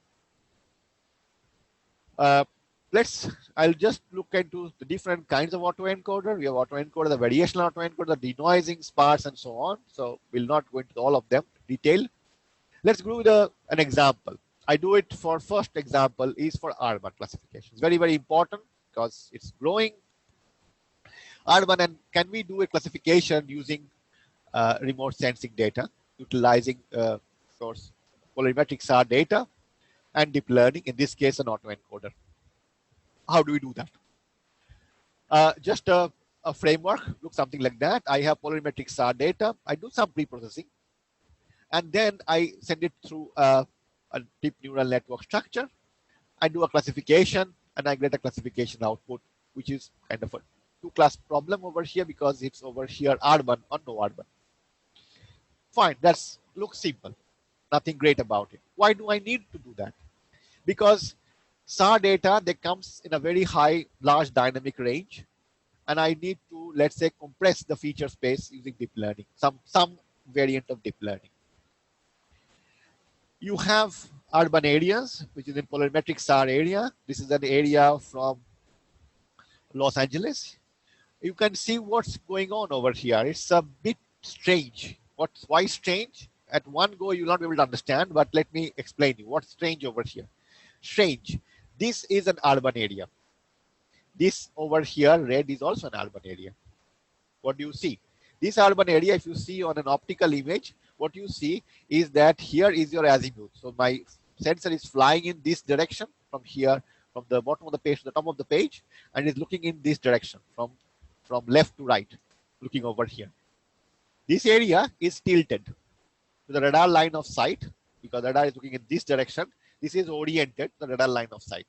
I'll just look into the different kinds of autoencoder. We have autoencoder, the variational autoencoder, the denoising, sparse, and so on. So we'll not go into all of them in detail. Let's go with an example. I do it for first example is for urban classification. It's very, very important because it's growing. Urban, and can we do a classification using remote sensing data, utilizing source polarimetric SAR data and deep learning, in this case, an autoencoder. How do we do that? Just a framework looks something like that. I have polarimetric SAR data. I do some pre-processing, and then I send it through a deep neural network structure. I do a classification, and I get a classification output, which is kind of a two-class problem over here because it's over here urban or no urban. Fine, that looks simple. Nothing great about it. Why do I need to do that? Because SAR data, that comes in a very large dynamic range, and I need to, let's say, compress the feature space using deep learning, some variant of deep learning. You have urban areas, which is in polarimetric SAR area. This is an area from Los Angeles. You can see what's going on over here. It's a bit strange. Why strange? At one go, you'll not be able to understand, but let me explain you what's strange over here. Strange. This is an urban area. This over here, red, is also an urban area. What do you see? This urban area, if you see on an optical image, what you see is that here is your azimuth. So my sensor is flying in this direction from here, from the bottom of the page to the top of the page, and is looking in this direction from left to right, looking over here. This area is tilted to the radar line of sight because the radar is looking in this direction. This is oriented to the radar line of sight.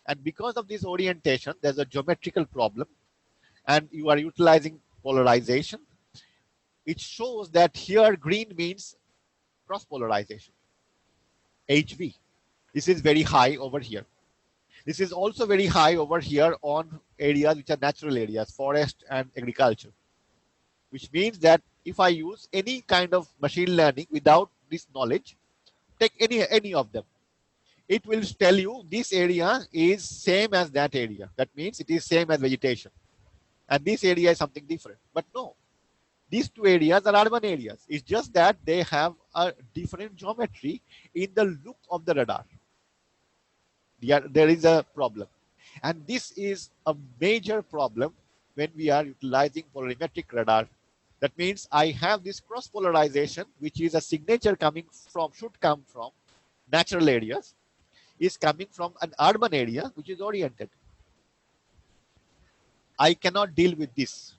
And because of this orientation, there's a geometrical problem, and you are utilizing polarization. It shows that here green means cross polarization, HV. This is very high over here. This is also very high over here on areas which are natural areas, forest and agriculture, which means that if I use any kind of machine learning without this knowledge, take any of them, it will tell you this area is same as that area. That means it is same as vegetation. And this area is something different. But no, these two areas are urban areas. It's just that they have a different geometry in the look of the radar. There is a problem. And this is a major problem when we are utilizing polarimetric radar. That means I have this cross polarization, which is a signature should come from natural areas, is coming from an urban area, which is oriented. I cannot deal with this.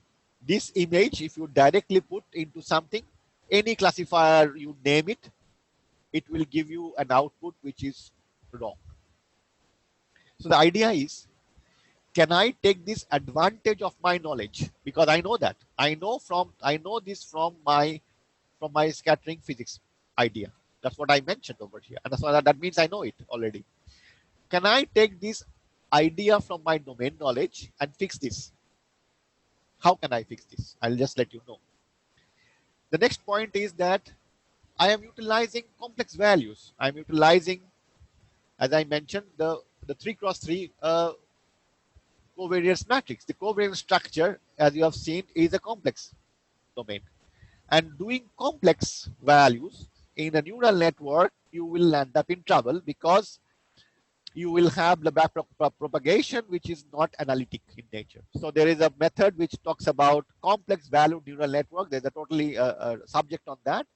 This image, if you directly put into something, any classifier you name it, it will give you an output which is wrong. So the idea is, can I take this advantage of my knowledge? Because I know that. I know this from my scattering physics idea. That's what I mentioned over here. And that means I know it already. Can I take this idea from my domain knowledge and fix this? How can I fix this? I'll just let you know. The next point is that I am utilizing complex values. I'm utilizing, as I mentioned, the 3x3 covariance matrix. The covariance structure, as you have seen, is a complex domain. And doing complex values in a neural network, you will end up in trouble because you will have the back propagation, which is not analytic in nature. So there is a method which talks about complex value neural network. There's a totally subject on that.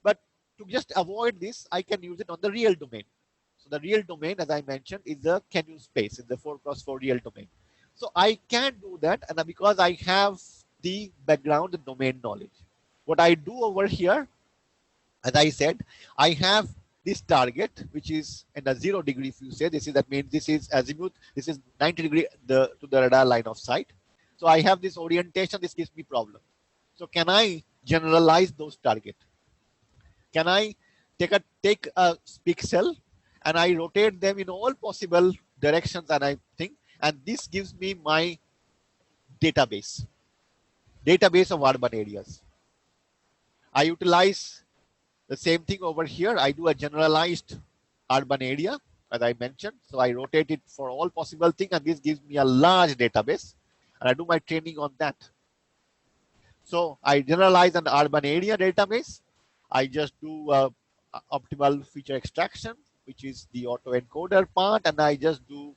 But to just avoid this, I can use it on the real domain. So the real domain, as I mentioned, is the Canyon space, in the 4x4 real domain. So I can do that, and because I have the background and domain knowledge. What I do over here, as I said, I have this target, which is in a 0 degree. If you say this is, that means this is azimuth, this is 90 degree to the radar line of sight. So I have this orientation. This gives me problem. So can I generalize those target? Can I take a pixel and I rotate them in all possible directions, and I think, and this gives me my database of urban areas. I utilize the same thing over here. I do a generalized urban area, as I mentioned. So I rotate it for all possible things, and this gives me a large database, and I do my training on that. So I generalize an urban area database. I just do optimal feature extraction, which is the autoencoder part, and I just do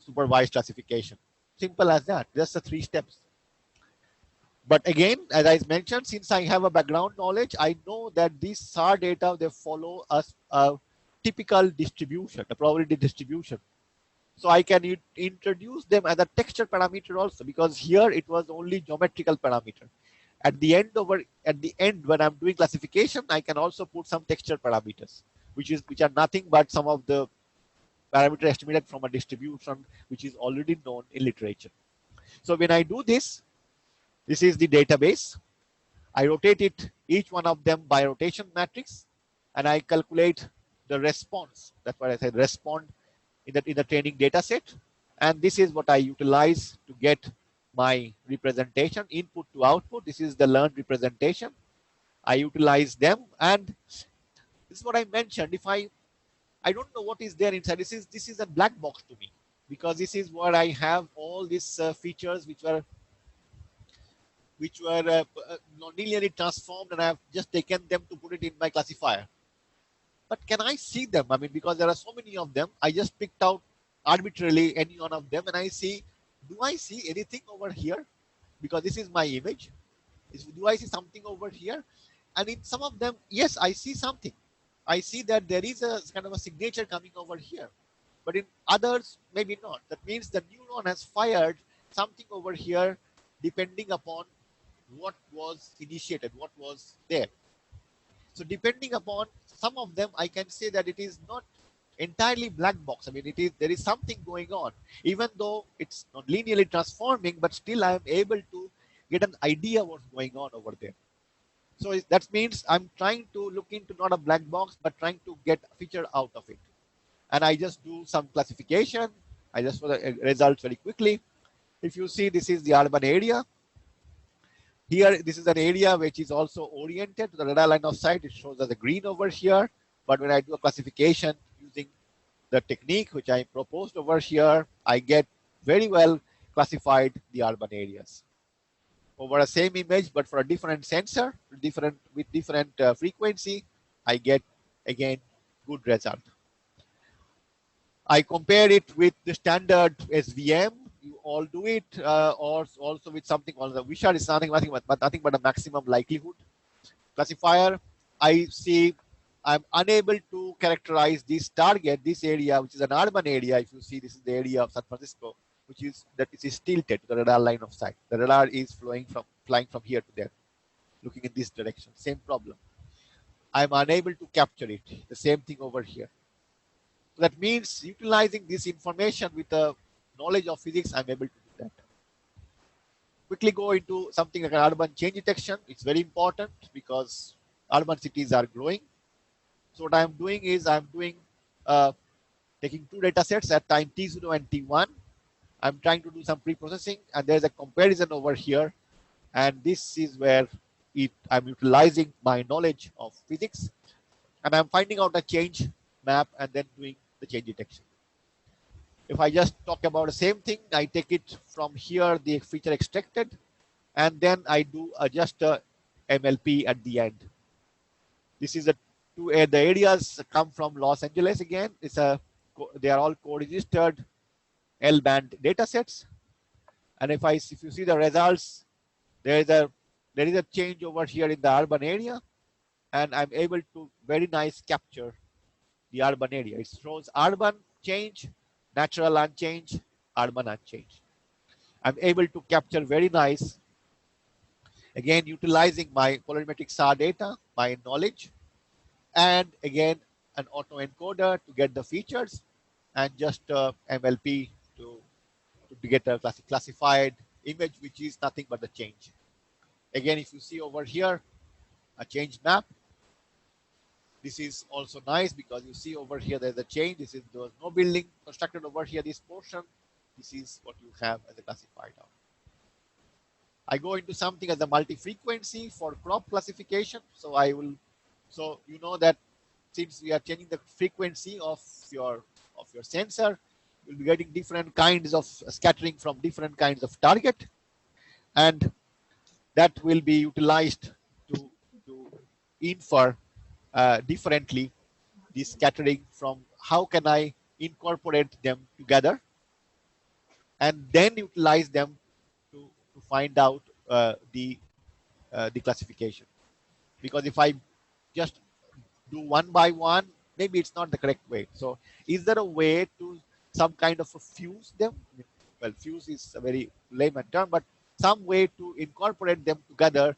supervised classification. Simple as that. Just the 3 steps. But again, as I mentioned, since I have a background knowledge, I know that these SAR data, they follow a typical distribution, a probability distribution. So I can introduce them as a texture parameter also, because here it was only geometrical parameter. At the end, when I'm doing classification, I can also put some texture parameters, which are nothing but some of the parameter estimated from a distribution which is already known in literature. So when I do this, this is the database. I rotate it, each one of them by rotation matrix, and I calculate the response. That's what I said, respond in the training data set. And this is what I utilize to get my representation, input to output. This is the learned representation. I utilize them, and this is what I mentioned. If I don't know what is there inside, this is a black box to me, because this is where I have all these features which were non-linearly transformed, and I have just taken them to put it in my classifier. But can I see them? I mean, because there are so many of them, I just picked out arbitrarily any one of them, and I see, do I see anything over here? Because this is my image. Do I see something over here? And in some of them, yes, I see something. I see that there is a kind of a signature coming over here. But in others, maybe not. That means the neuron has fired something over here depending upon what was initiated, what was there. So depending upon some of them, I can say that it is not entirely black box. I mean, there is something going on, even though it's not linearly transforming, but still I am able to get an idea what's going on over there. So that means I'm trying to look into not a black box, but trying to get a feature out of it. And I just do some classification. I just for the results very quickly. If you see, this is the urban area. Here, this is an area which is also oriented to the radar line of sight. It shows as a green over here. But when I do a classification using the technique which I proposed over here, I get very well classified the urban areas. Over a same image, but for a different sensor, with different frequency, I get, again, good result. I compare it with the standard SVM. You all do it, or also with something called the Wishart is nothing but a maximum likelihood classifier. I see I'm unable to characterize this target, this area, which is an urban area. If you see, this is the area of San Francisco, which is that it is tilted to the radar line of sight. The radar is flying from here to there, looking in this direction. Same problem. I'm unable to capture it. The same thing over here. So that means utilizing this information with the knowledge of physics, I'm able to do that. Quickly go into something like an urban change detection. It's very important because urban cities are growing. So what I'm doing is taking two data sets at time t0 and t1. I'm trying to do some pre-processing, and there's a comparison over here. And this is where I'm utilizing my knowledge of physics, and I'm finding out a change map and then doing the change detection. If I just talk about the same thing, I take it from here, the feature extracted, and then I do just a MLP at the end. This is the areas come from Los Angeles again. They are all co-registered L-band data sets. And if you see the results, there is a change over here in the urban area, and I'm able to very nice capture the urban area. It shows urban change, natural unchanged, urban unchanged. I'm able to capture very nice, again utilizing my polarimetric SAR data, my knowledge, and again an autoencoder to get the features, and just MLP to get a classified image, which is nothing but the change. Again, if you see over here a change map, this is also nice because you see over here there's a change. There was no building constructed over here, this portion. This is what you have as a classified out. I go into something as a multi-frequency for crop classification. So you know that since we are changing the frequency of your sensor, you'll be getting different kinds of scattering from different kinds of target, and that will be utilized to infer differently this scattering from how can I incorporate them together and then utilize them to find out the classification. Because if I just do one by one, maybe it's not the correct way. So is there a way to some kind of fuse them? Well, fuse is a very layman term, but some way to incorporate them together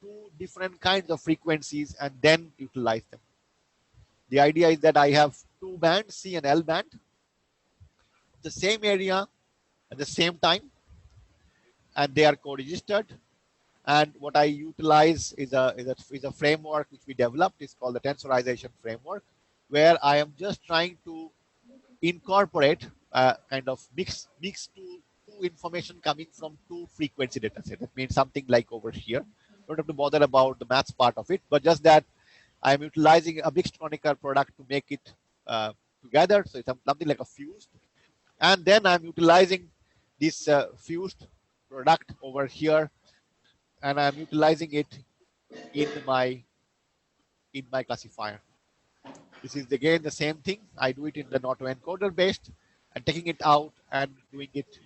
to different kinds of frequencies and then utilize them. The idea is that I have two bands, C and L band, the same area at the same time, and they are co-registered. And what I utilize is a framework which we developed. It's called the tensorization framework, where I am just trying to incorporate kind of mix two information coming from two frequency data sets. That means something like over here. Don't have to bother about the maths part of it, but just that I'm utilizing a mixed chronicle product to make it together. So it's something like a fused. And then I'm utilizing this fused product over here, and I'm utilizing it in my classifier. This is again the same thing. I do it in the autoencoder based and taking it out and doing it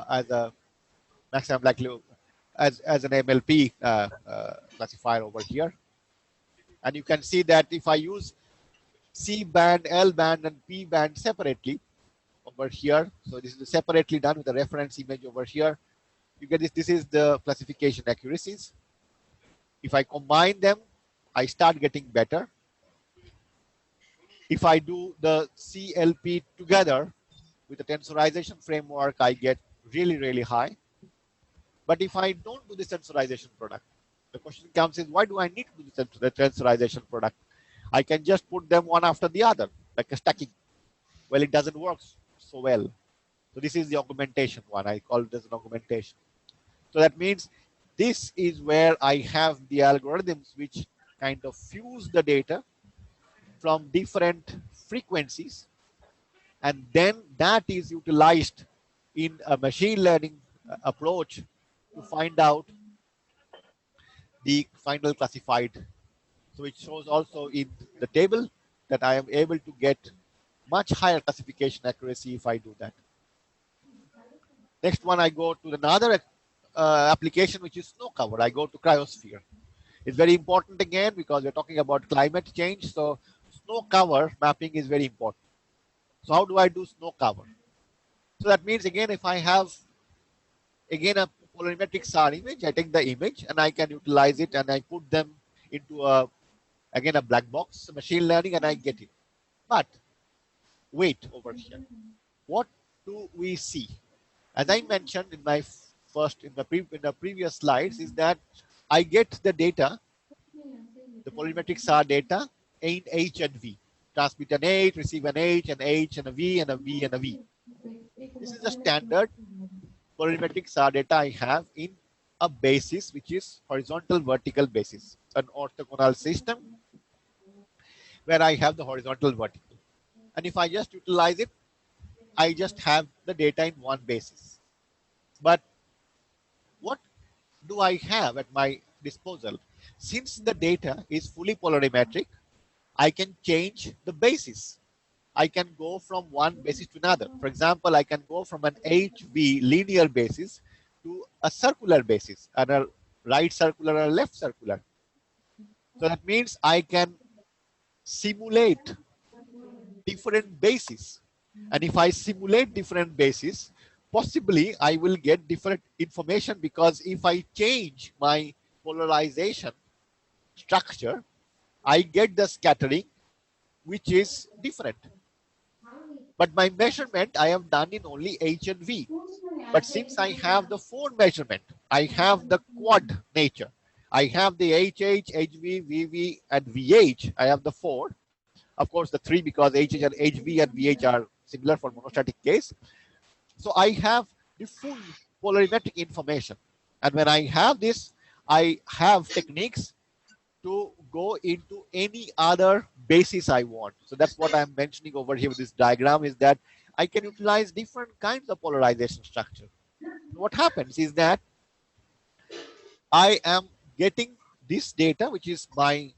as a maximum likelihood as an MLP classifier over here. And you can see that if I use C band, L band, and P band separately over here, so this is separately done with a reference image over here, you get this. This is the classification accuracies. If I combine them, I start getting better. If I do the CLP together with the tensorization framework, I get really, really high. But if I don't do this tensorization product, the question comes is, why do I need to do the tensorization product? I can just put them one after the other, like a stacking. Well, it doesn't work so well. So this is the augmentation one. I call it as an augmentation. So that means this is where I have the algorithms which kind of fuse the data from different frequencies, and then that is utilized in a machine learning approach to find out the final classified. So it shows also in the table that I am able to get much higher classification accuracy if I do that. Next one, I go to another application, which is snow cover. I go to cryosphere. It's very important again because we're talking about climate change. So snow cover mapping is very important. So how do I do snow cover? So that means again, if I have again a polarimetric SAR image, I take the image and I can utilize it and I put them into a again a black box machine learning, and I get it. But wait over here. What do we see? As I mentioned in my in the previous slides, is that I get the data, the polarimetric SAR data in H and V. Transmit an H, receive an H, an H and a V and a V and a V. This is the standard polarimetric SAR data I have in a basis which is horizontal vertical basis, an orthogonal system where I have the horizontal vertical. And if I just utilize it, I just have the data in one basis. But what do I have at my disposal? Since the data is fully polarimetric, I can change the basis. I can go from one basis to another. For example, I can go from an HV linear basis to a circular basis, and a right circular or a left circular. So that means I can simulate different bases. And if I simulate different bases, possibly I will get different information, because if I change my polarization structure, I get the scattering which is different. But my measurement I have done in only H and V. But since I have the four measurement, I have the quad nature. I have the HH, HV, VV, and VH. I have the four. Of course, the three, because HH and HV and VH are similar for monostatic case. So I have the full polarimetric information. And when I have this, I have techniques to go into any other basis I want. So that's what I'm mentioning over here with this diagram, is that I can utilize different kinds of polarization structure. What happens is that I am getting this data, which is my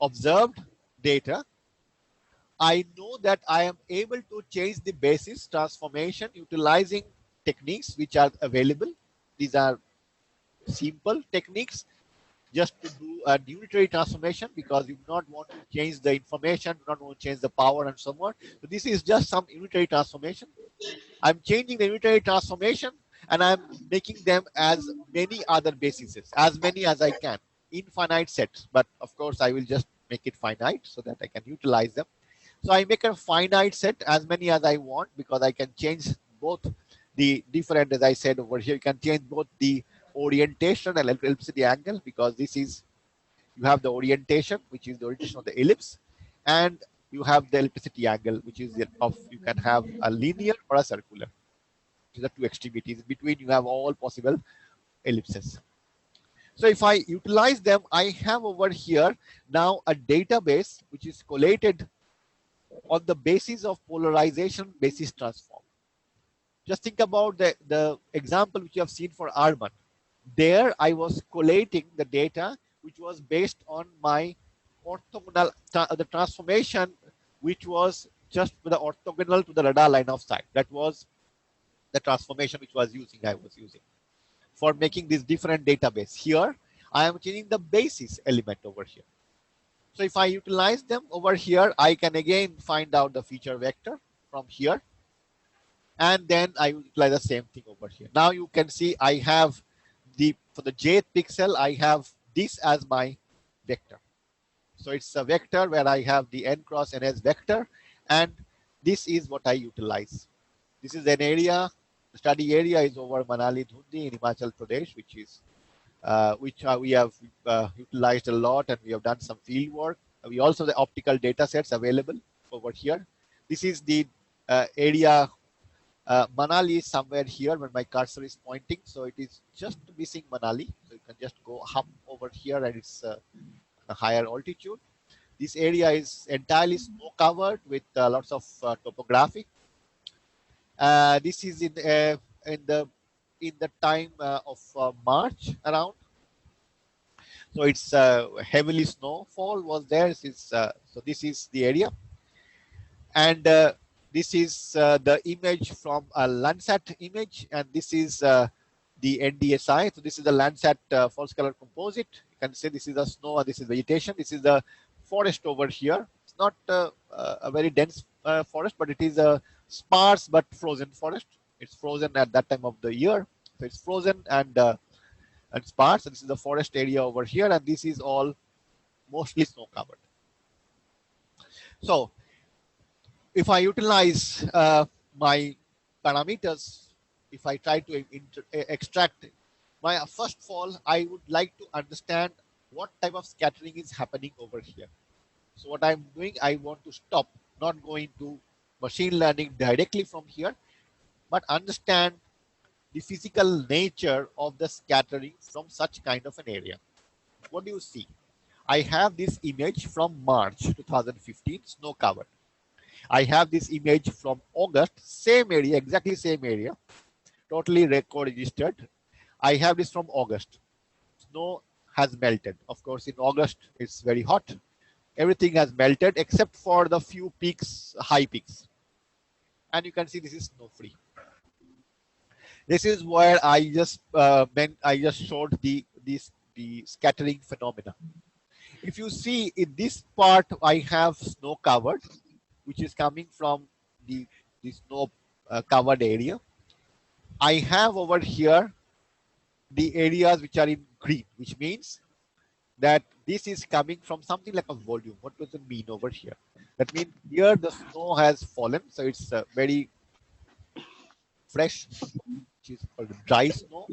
observed data. I know that I am able to change the basis transformation utilizing techniques which are available. These are simple techniques just to do a unitary transformation, because you do not want to change the information, do not want to change the power and so on. So this is just some unitary transformation. I'm changing the unitary transformation, and I'm making them as many other bases, as many as I can, infinite sets. But of course, I will just make it finite so that I can utilize them. So I make a finite set, as many as I want, because I can change both the different, as I said over here, you can change both the orientation and ellipticity angle, because this is, you have the orientation, which is the orientation of the ellipse, and you have the ellipticity angle, which is of, you can have a linear or a circular. These are two extremities. Between you have all possible ellipses. So if I utilize them, I have over here now a database which is collated on the basis of polarization basis transform. Just think about the example which you have seen for Arman. There I was collating the data which was based on my orthogonal, the transformation which was just the orthogonal to the radar line of sight. That was the transformation which was I was using for making this different database. Here I am changing the basis element over here. So if I utilize them over here, I can again find out the feature vector from here. And then I utilize the same thing over here. Now you can see I have for the jth pixel, I have this as my vector. So it's a vector where I have the n cross ns vector, and this is what I utilize. This is an area, the study area is over Manali Dhundi in Himachal Pradesh, which is we have utilized a lot, and we have done some field work. We also have the optical data sets available over here. This is the area. Manali is somewhere here when my cursor is pointing, so it is just missing Manali. So you can just go up over here, and it's a higher altitude. This area is entirely snow covered with lots of topography. This is in the time of March around. So it's heavily snowfall was there. So this is the area, and this is the image from a Landsat image, and this is the NDSI. So this is the Landsat false color composite. You can say this is the snow and this is vegetation. This is the forest over here. It's not a very dense forest, but it is a sparse but frozen forest. It's frozen at that time of the year. So it's frozen and sparse. So this is the forest area over here, and this is all mostly snow covered. So if I utilize my parameters, if I try to extract my first of all, I would like to understand what type of scattering is happening over here. So what I'm doing, I want to stop, not going to machine learning directly from here, but understand the physical nature of the scattering from such kind of an area. What do you see? I have this image from March 2015, snow covered. I have this image from August, same area, exactly same area, totally record registered. I have this from August. Snow has melted. Of course, in August, it's very hot. Everything has melted except for the few peaks, high peaks. And you can see this is snow free. This is where I just showed the scattering phenomena. If you see in this part, I have snow covered, which is coming from the snow covered area. I have over here the areas which are in green, which means that this is coming from something like a volume. What does it mean over here? That means here the snow has fallen, so it's very fresh, which is called dry snow.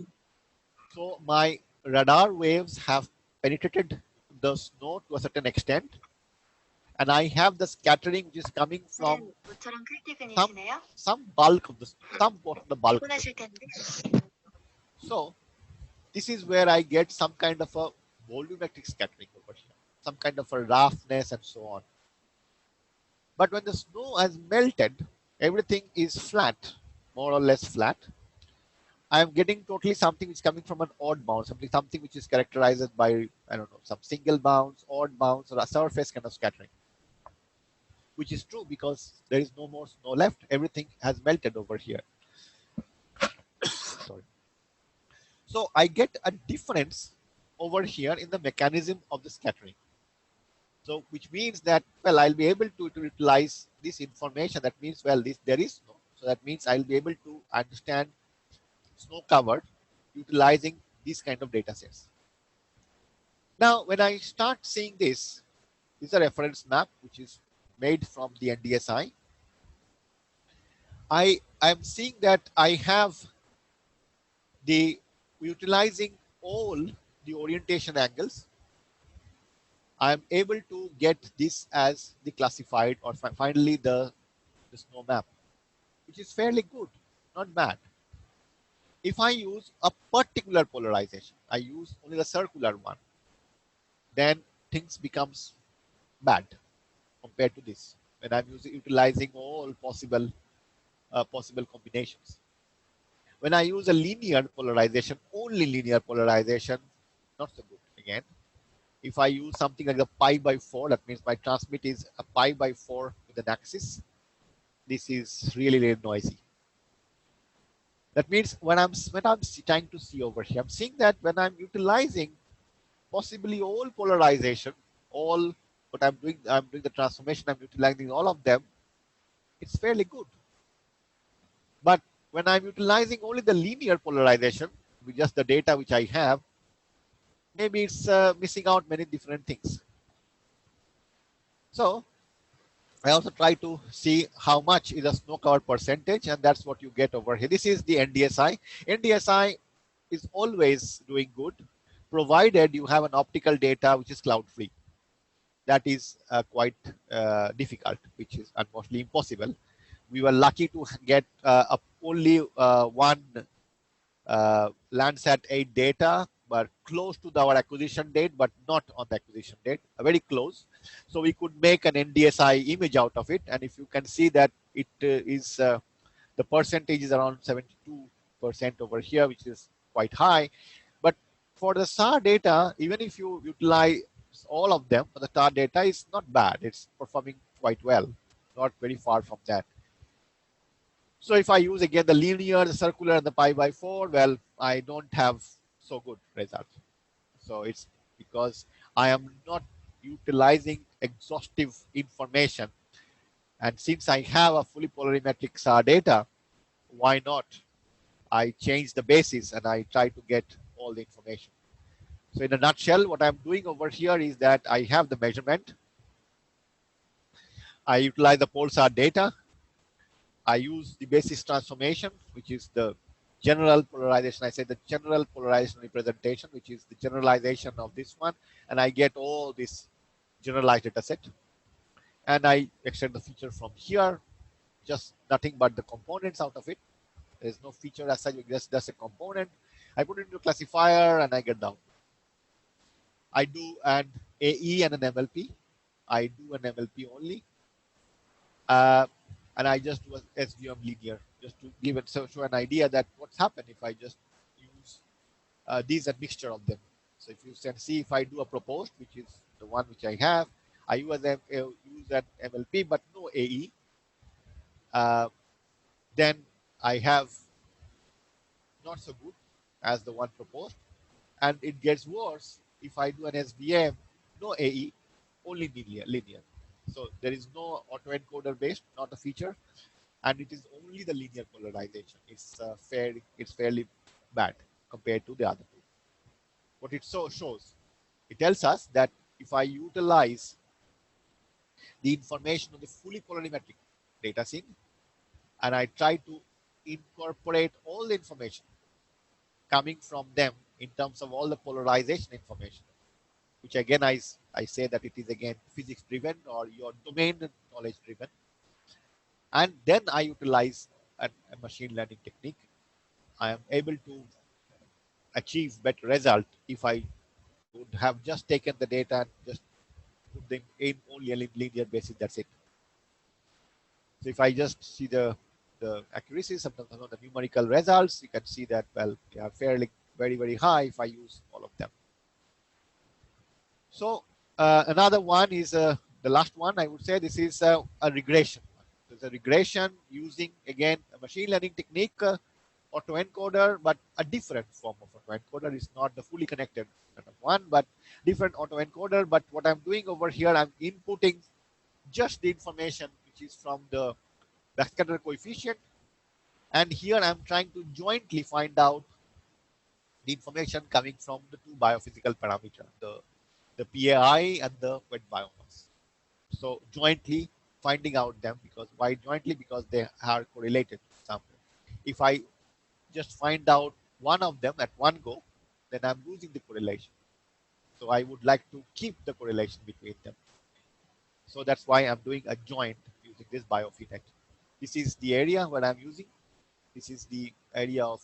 So my radar waves have penetrated the snow to a certain extent, and I have the scattering which is coming from some bulk of the some part of the bulk. Of the so this is where I get some kind of a volumetric scattering over here, some kind of a roughness and so on. But when the snow has melted, everything is flat, more or less flat. I am getting totally something which is coming from an odd bounce, something which is characterized by, I don't know, some single bounce, odd bounce, or a surface kind of scattering, which is true because there is no more snow left. Everything has melted over here. Sorry. So I get a difference over here in the mechanism of the scattering. So which means that, well, I'll be able to utilize this information. That means, well, there is snow. So that means I'll be able to understand snow covered utilizing these kind of data sets. Now, when I start seeing this is a reference map which is made from the NDSI. I'm seeing that I have the utilizing all the orientation angles. I'm able to get this as the classified or finally the snow map, which is fairly good, not bad. If I use a particular polarization, I use only the circular one, then things becomes bad compared to this when I'm utilizing all possible combinations. When I use a linear polarization, only linear polarization, not so good again. If I use something like the pi by 4, that means my transmit is a pi by 4 with an axis. This is really, really noisy. That means when I'm trying to see over here, I'm seeing that when I'm utilizing possibly all polarization, all what I'm doing the transformation, I'm utilizing all of them, it's fairly good. But when I'm utilizing only the linear polarization with just the data which I have, maybe it's missing out many different things. So I also try to see how much is a snow cover percentage, and that's what you get over here. This is the NDSI. NDSI is always doing good, provided you have an optical data which is cloud free. That is quite difficult, which is unfortunately impossible. We were lucky to get only one Landsat 8 data, but close to our acquisition date, but not on the acquisition date, very close. So we could make an NDSI image out of it. And if you can see that it is, the percentage is around 72% over here, which is quite high. But for the SAR data, even if you utilize all of them, the SAR data is not bad. It's performing quite well, not very far from that. So if I use again the linear, the circular, and the pi by 4, well, I don't have so good results. So it's because I am not utilizing exhaustive information. And since I have a fully polarimetric SAR data, why not? I change the basis and I try to get all the information. So in a nutshell, what I'm doing over here is that I have the measurement. I utilize the pulsar data. I use the basis transformation, which is the general polarization. I say the general polarization representation, which is the generalization of this one. And I get all this generalized data set. And I extend the feature from here, just nothing but the components out of it. There's no feature as such, just a component. I put it into a classifier and I get down. I do an AE and an MLP. I do an MLP only. And I just do a SVM linear, just to give it show an idea that what's happened if I just use these a mixture of them. So if you can see, if I do a proposed, which is the one which I have, I use an MLP but no AE. Then I have not so good as the one proposed, and it gets worse if I do an SVM, no AE, only linear. So there is no autoencoder based, not a feature, and it is only the linear polarization. It's fairly bad compared to the other two. What it shows, it tells us that if I utilize the information of the fully polarimetric data scene and I try to incorporate all the information coming from them in terms of all the polarization information, which again I say that it is again physics driven or your domain knowledge driven, and then I utilize a machine learning technique, I am able to achieve better result if I would have just taken the data and just put them in only a linear basis. That's it. So if I just see the accuracy, sometimes the numerical results, you can see that, well, they are fairly very high if I use all of them. So another one is the last one. I would say this is a regression. There's a regression using again a machine learning technique, autoencoder, but a different form of autoencoder. Is not the fully connected kind of one, but different autoencoder. But what I'm doing over here, I'm inputting just the information which is from the backscatter coefficient, and here I'm trying to jointly find out the information coming from the two biophysical parameters, the PAI and the wet biomass. So jointly finding out them, because why jointly? Because they are correlated to something. If I just find out one of them at one go, then I'm losing the correlation. So I would like to keep the correlation between them. So that's why I'm doing a joint using this biophynet. This is the area where I'm using. This is the area of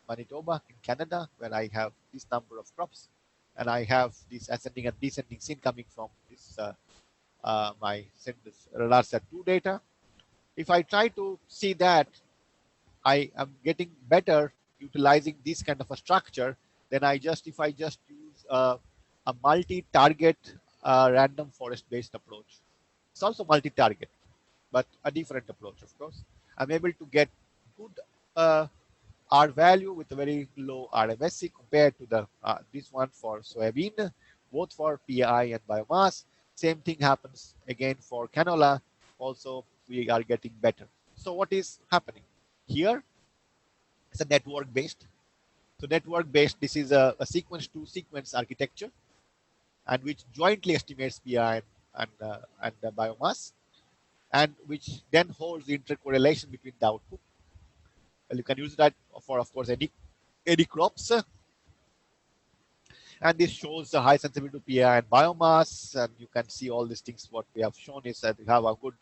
Manitoba in Canada, where I have this number of crops, and I have this ascending and descending scene coming from this my RADARSAT2 data. If I try to see that I am getting better utilizing this kind of a structure, then if I just use a multi-target random forest-based approach. It's also multi-target, but a different approach, of course. I'm able to get good R value with a very low RMSE compared to the this one for soybean, both for PI and biomass. Same thing happens again for canola. Also, we are getting better. So what is happening here? It's a network based. So network based, this is a sequence to sequence architecture, and which jointly estimates PI and the biomass, and which then holds the intercorrelation between the output. Well, you can use that for, of course, any crops. And this shows the high sensitivity to PI and biomass. And you can see all these things. What we have shown is that we have a good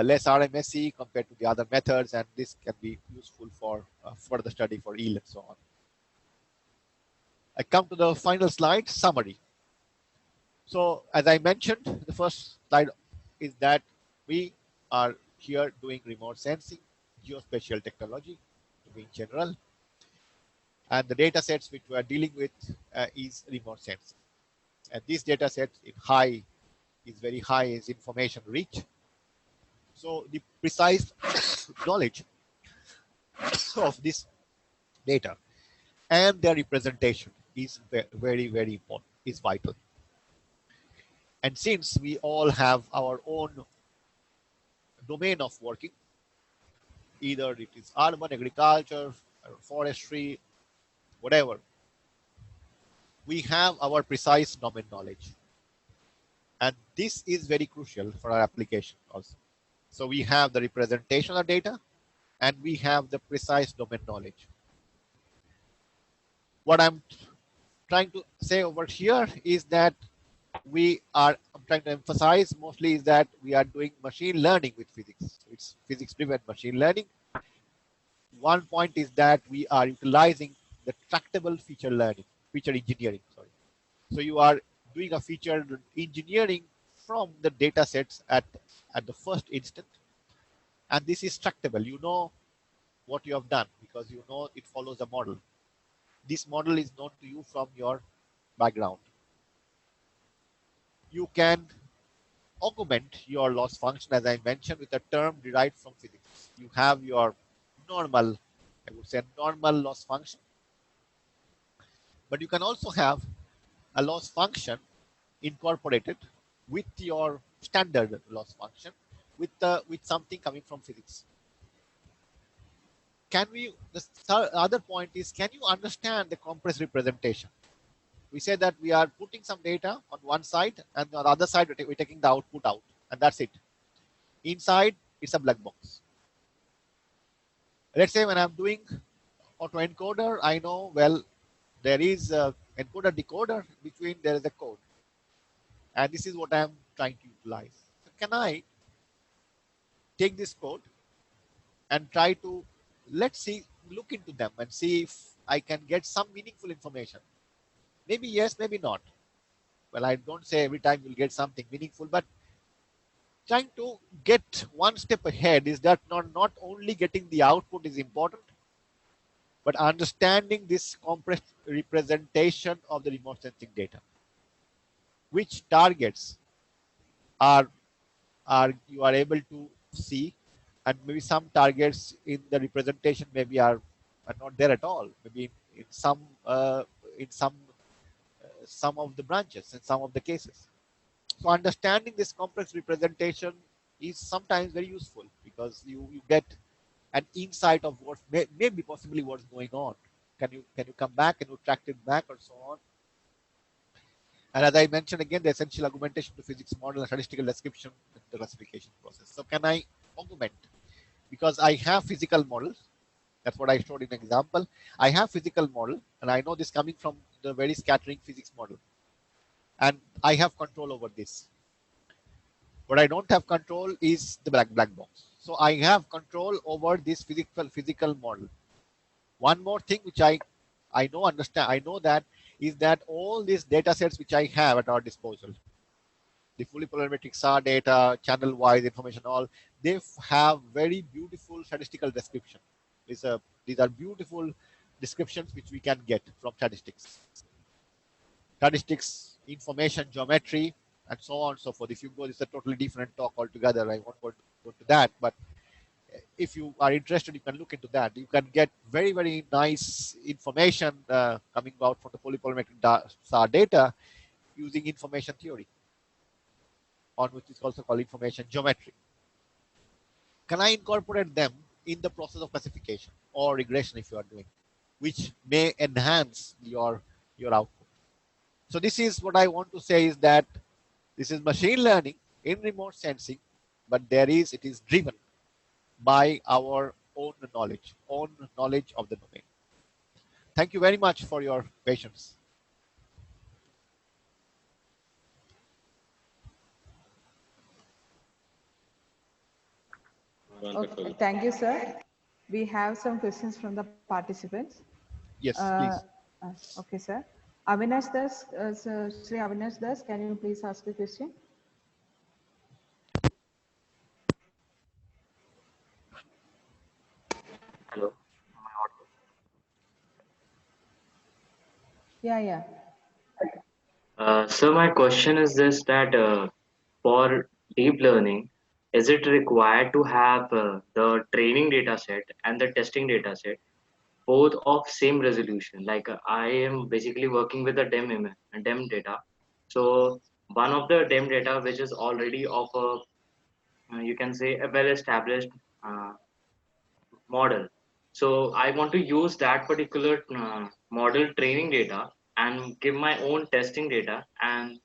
less RMSE compared to the other methods. And this can be useful for further study for yield and so on. I come to the final slide, summary. So as I mentioned, the first slide is that we are here doing remote sensing, geospatial technology to be in general. And the data sets which we are dealing with is remote sensing. And this data set is very high, is information rich. So the precise knowledge of this data and their representation is very important, is vital. And since we all have our own domain of working, either it is urban agriculture or forestry, whatever, we have our precise domain knowledge. And this is very crucial for our application also. So we have the representation of data and we have the precise domain knowledge. What I'm trying to say over here is that I'm trying to emphasize mostly is that we are doing machine learning with physics. It's physics driven machine learning. One point is that we are utilizing the tractable feature engineering, sorry. So you are doing a feature engineering from the data sets at the first instant. And this is tractable. You know what you have done because you know it follows a model. This model is known to you from your background. You can augment your loss function, as I mentioned, with a term derived from physics. You have your normal, I would say, normal loss function, but you can also have a loss function incorporated with your standard loss function with something coming from physics. Can we, the other point is, can you understand the compressed representation? We say that we are putting some data on one side and on the other side we're taking the output out, and that's it. Inside it's a black box. Let's say when I'm doing autoencoder, I know, well, there is a encoder decoder between, there is a code, and this is what I'm trying to utilize. So can I take this code and try to, let's see, look into them and see if I can get some meaningful information? Maybe yes, maybe not. Well, I don't say every time you'll get something meaningful, but trying to get one step ahead is that not only getting the output is important, but understanding this compressed representation of the remote sensing data. Which targets are you are able to see, and maybe some targets in the representation maybe are not there at all. Maybe in some of the branches, in some of the cases. So understanding this complex representation is sometimes very useful because you get an insight of what may be possibly what's going on. Can you come back and you track it back or so on? And as I mentioned again, the essential augmentation to physics model and statistical description in the classification process. So can I augment? Because I have physical models. That's what I showed in an example. I have physical model, and I know this coming from the very scattering physics model. And I have control over this. What I don't have control is the black box. So I have control over this physical model. One more thing which I know that is that all these data sets which I have at our disposal, the fully polarimetric SAR data, channel-wise information, all, they have very beautiful statistical description. These are beautiful descriptions which we can get from statistics, information, geometry, and so on and so forth. If you go, it's a totally different talk altogether. I won't go to that, but if you are interested, you can look into that. You can get very, very nice information coming out from the polypolarimetric SAR data using information theory, on which is also called information geometry. Can I incorporate them in the process of classification or regression if you are doing, which may enhance your output? So this is what I want to say, is that this is machine learning in remote sensing, but it is driven by our own knowledge of the domain. Thank you very much for your patience. Okay, thank you, sir. We have some questions from the participants. Yes, Uh, please. okay, sir. Avinash Das, Sri Avinash Das, can you please ask the question? Hello. Yeah, yeah. So my question is this, that for deep learning, is it required to have the training data set and the testing data set both of same resolution? Like I am basically working with a DEM data. So one of the DEM data which is already of a you can say a well established uh, model. So I want to use that particular model training data and give my own testing data, and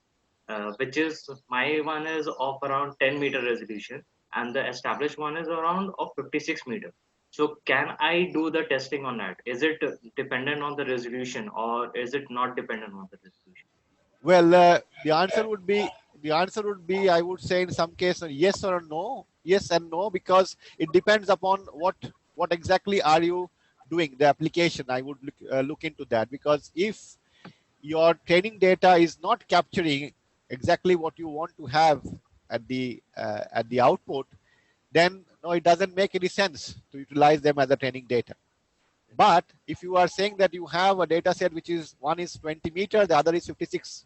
which is my one is of around 10-meter resolution, and the established one is around of 56-meter. So can I do the testing on that? Is it dependent on the resolution, or is it not dependent on the resolution? Well, the answer would be I would say in some case yes or no, yes and no, because it depends upon what exactly are you doing the application. I would look into that, because if your training data is not capturing exactly what you want to have at the output, then no, it doesn't make any sense to utilize them as a training data. But if you are saying that you have a data set which is one is 20 meter, the other is 56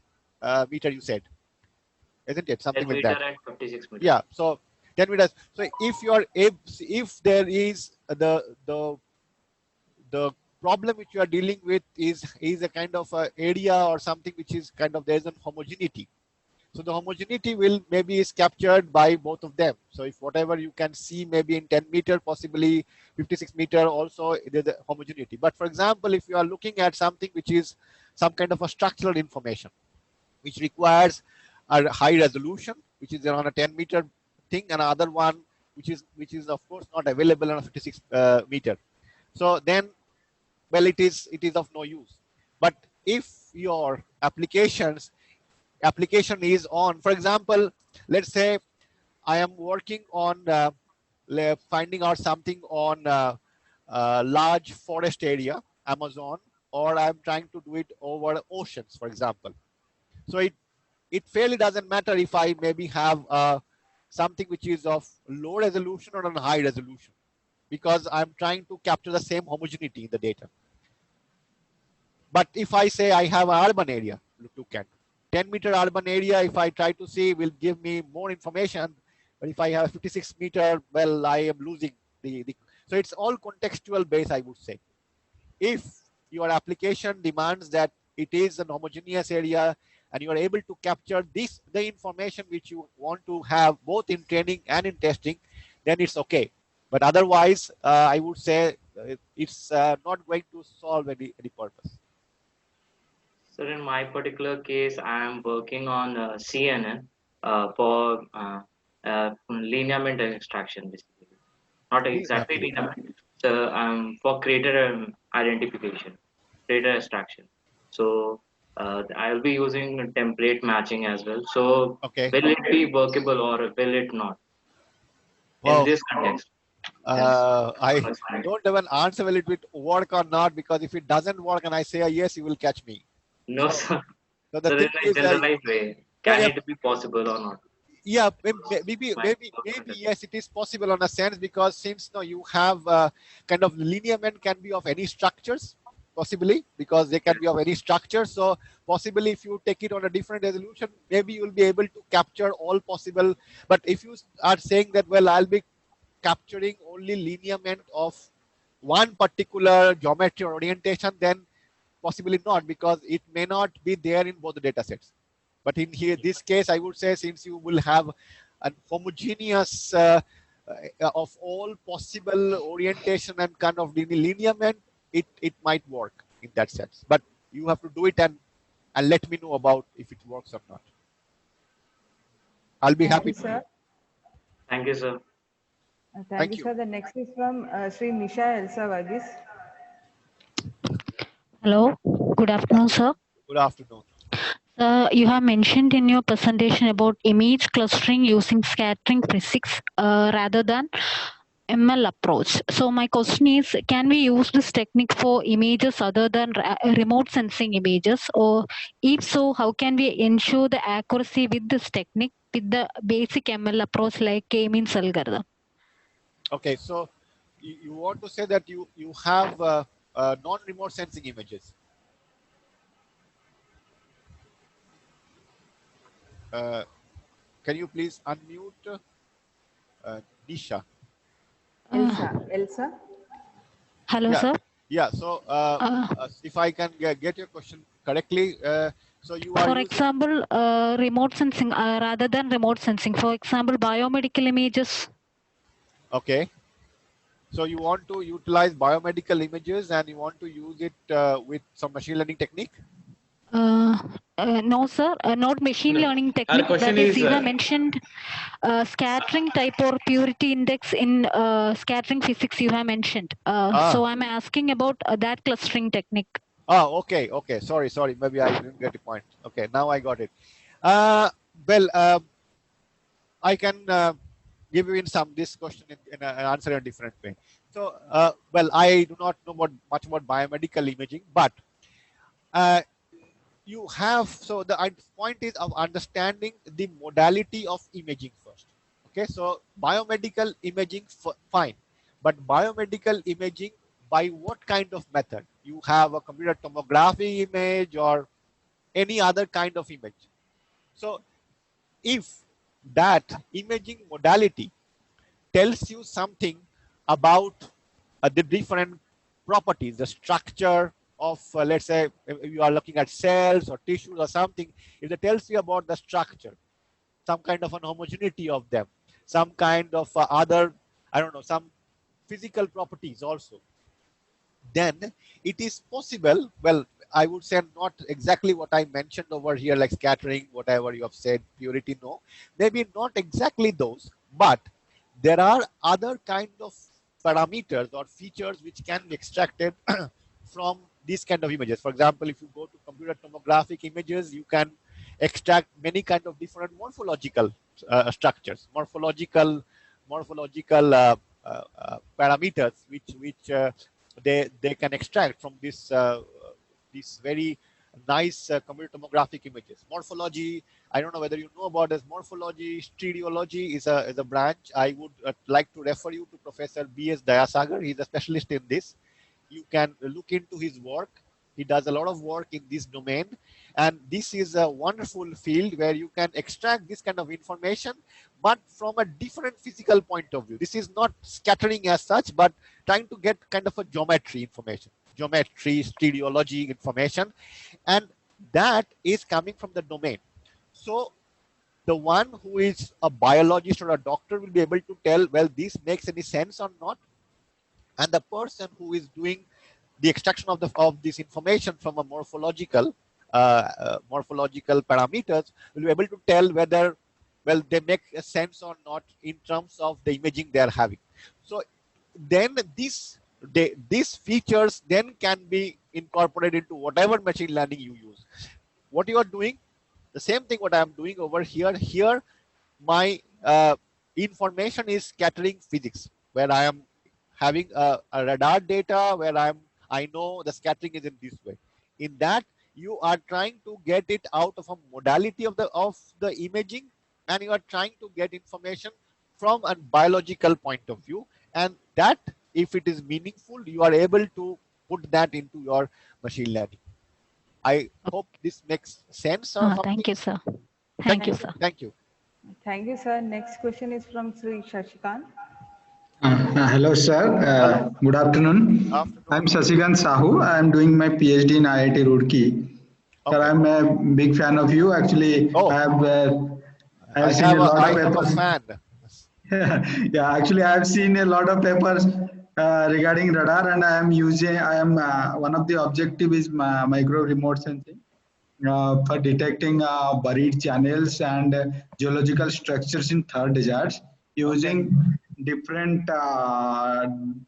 meter, you said, isn't it? Something 10 like meter that. and 56-meter. Yeah. So 10 meters. So if you are if there is the problem which you are dealing with is a kind of a area or something which is kind of there's an homogeneity. So the homogeneity will maybe is captured by both of them. So if whatever you can see maybe in 10 meter, possibly 56 meter also there's a homogeneity. But for example, if you are looking at something which is some kind of a structural information, which requires a high resolution, which is around a 10 meter thing, and another one which is of course not available on a 56 meter. So then, well, it is of no use. But if your application is on, for example, let's say I am working on finding out something on large forest area, Amazon, or I'm trying to do it over oceans, for example. So it fairly doesn't matter if I maybe have something which is of low resolution or a high resolution, because I'm trying to capture the same homogeneity in the data. But if I say I have an urban area, look at 10 meter urban area, if I try to see, will give me more information. But if I have 56 meter, well, I am losing the so it's all contextual based, I would say. If your application demands that it is an homogeneous area and you are able to capture the information which you want to have both in training and in testing, then it's okay. But otherwise, I would say it's not going to solve any purpose. So in my particular case, I am working on CNN for lineament extraction, basically. Not exactly Okay. lineament. So for creator identification, creator extraction. So I'll be using template matching as well. So Okay. will it be workable or will it not in Well, this context? Yes. I don't even answer will it work or not, because if it doesn't work and I say yes, you will catch me. No, So, sir. so the So in thing a is, generalized way, yeah, can it be possible or not? yeah, My maybe yes, it is possible on a sense, because since no, you have kind of lineament can be of any structures, possibly, because they can be of any structure. So possibly if you take it on a different resolution, maybe you will be able to capture all possible. But if you are saying that, well, I'll be capturing only lineament of one particular geometry or orientation, then possibly not, because it may not be there in both the data sets. But in here, this case, I would say, since you will have a homogeneous of all possible orientation and kind of lineament, it might work in that sense. But you have to do it and let me know about if it works or not. I'll be Thank happy you, to sir. help. Thank you, sir. Thank you, Thank you. sir. The next is from Sri Nisha Elsa Varghese. Hello, good afternoon, sir. Good afternoon. You have mentioned in your presentation about image clustering using scattering physics rather than ML approach. So my question is, can we use this technique for images other than remote sensing images? Or if so, how can we ensure the accuracy with this technique with the basic ML approach like K-means algorithm? Okay, so you want to say that you have non-remote sensing images. Can you please unmute Nisha? Elsa. Hello, Yeah, sir. yeah. So if I can get your question correctly, so you are For using. example, remote sensing rather than remote sensing. For example, biomedical images. Okay. So you want to utilize biomedical images and you want to use it with some machine learning technique. No, sir, not machine No. learning Our technique. question That is, is, you have mentioned scattering type or purity index in scattering physics. You have mentioned. So I'm asking about that clustering technique. Oh, okay, okay. Sorry. Maybe I didn't get the point. Okay, now I got it. Well, I can give you in some this question in an answer in a different way. So, well, I do not know much about biomedical imaging, but you have, so the point is of understanding the modality of imaging first. Okay, so biomedical imaging, fine, but biomedical imaging by what kind of method? You have a computer tomography image or any other kind of image. So if that imaging modality tells you something about the different properties, the structure of, let's say, if you are looking at cells or tissues or something, if it tells you about the structure, some kind of an homogeneity of them, some kind of other, I don't know, some physical properties also, then it is possible, well, I would say not exactly what I mentioned over here, like scattering, whatever you have said, purity, no, maybe not exactly those, but there are other kind of parameters or features which can be extracted from these kind of images. For example, if you go to computer tomographic images, you can extract many kind of different morphological structures, morphological parameters, which they can extract from this very nice computer tomographic images. Morphology, I don't know whether you know about this. Morphology, stereology is a branch. I would like to refer you to Professor B.S. Dayasagar. He's a specialist in this. You can look into his work. He does a lot of work in this domain. And this is a wonderful field where you can extract this kind of information, but from a different physical point of view. This is not scattering as such, but trying to get kind of a geometry information, geometry, stereology information. And that is coming from the domain. So the one who is a biologist or a doctor will be able to tell, well, this makes any sense or not. And the person who is doing the extraction of this information from a morphological parameters will be able to tell whether, well, they make a sense or not in terms of the imaging they are having. So then these features then can be incorporated into whatever machine learning you use. What you are doing, the same thing what I am doing over here. Here, my information is scattering physics, where I am having a radar data where I know the scattering is in this way. In that, you are trying to get it out of a modality of the imaging, and you are trying to get information from a biological point of view, and that, if it is meaningful, you are able to put that into your machine learning. I hope this makes sense or something. Thank you, sir. Thank you, sir. Thank you. Thank you, sir. Next question is from Sri Shashikant. Hello, sir. Hello. Good afternoon. Afternoon. I'm Sasigant Sahu. I'm doing my PhD in IIT Roorkee. Okay. Sir, I'm a big fan of you. Actually, Oh. I have seen a lot of papers. Fan. Yeah, actually, I have seen a lot of papers regarding radar, and I am one of the objective is micro remote sensing for detecting buried channels and geological structures in third deserts using different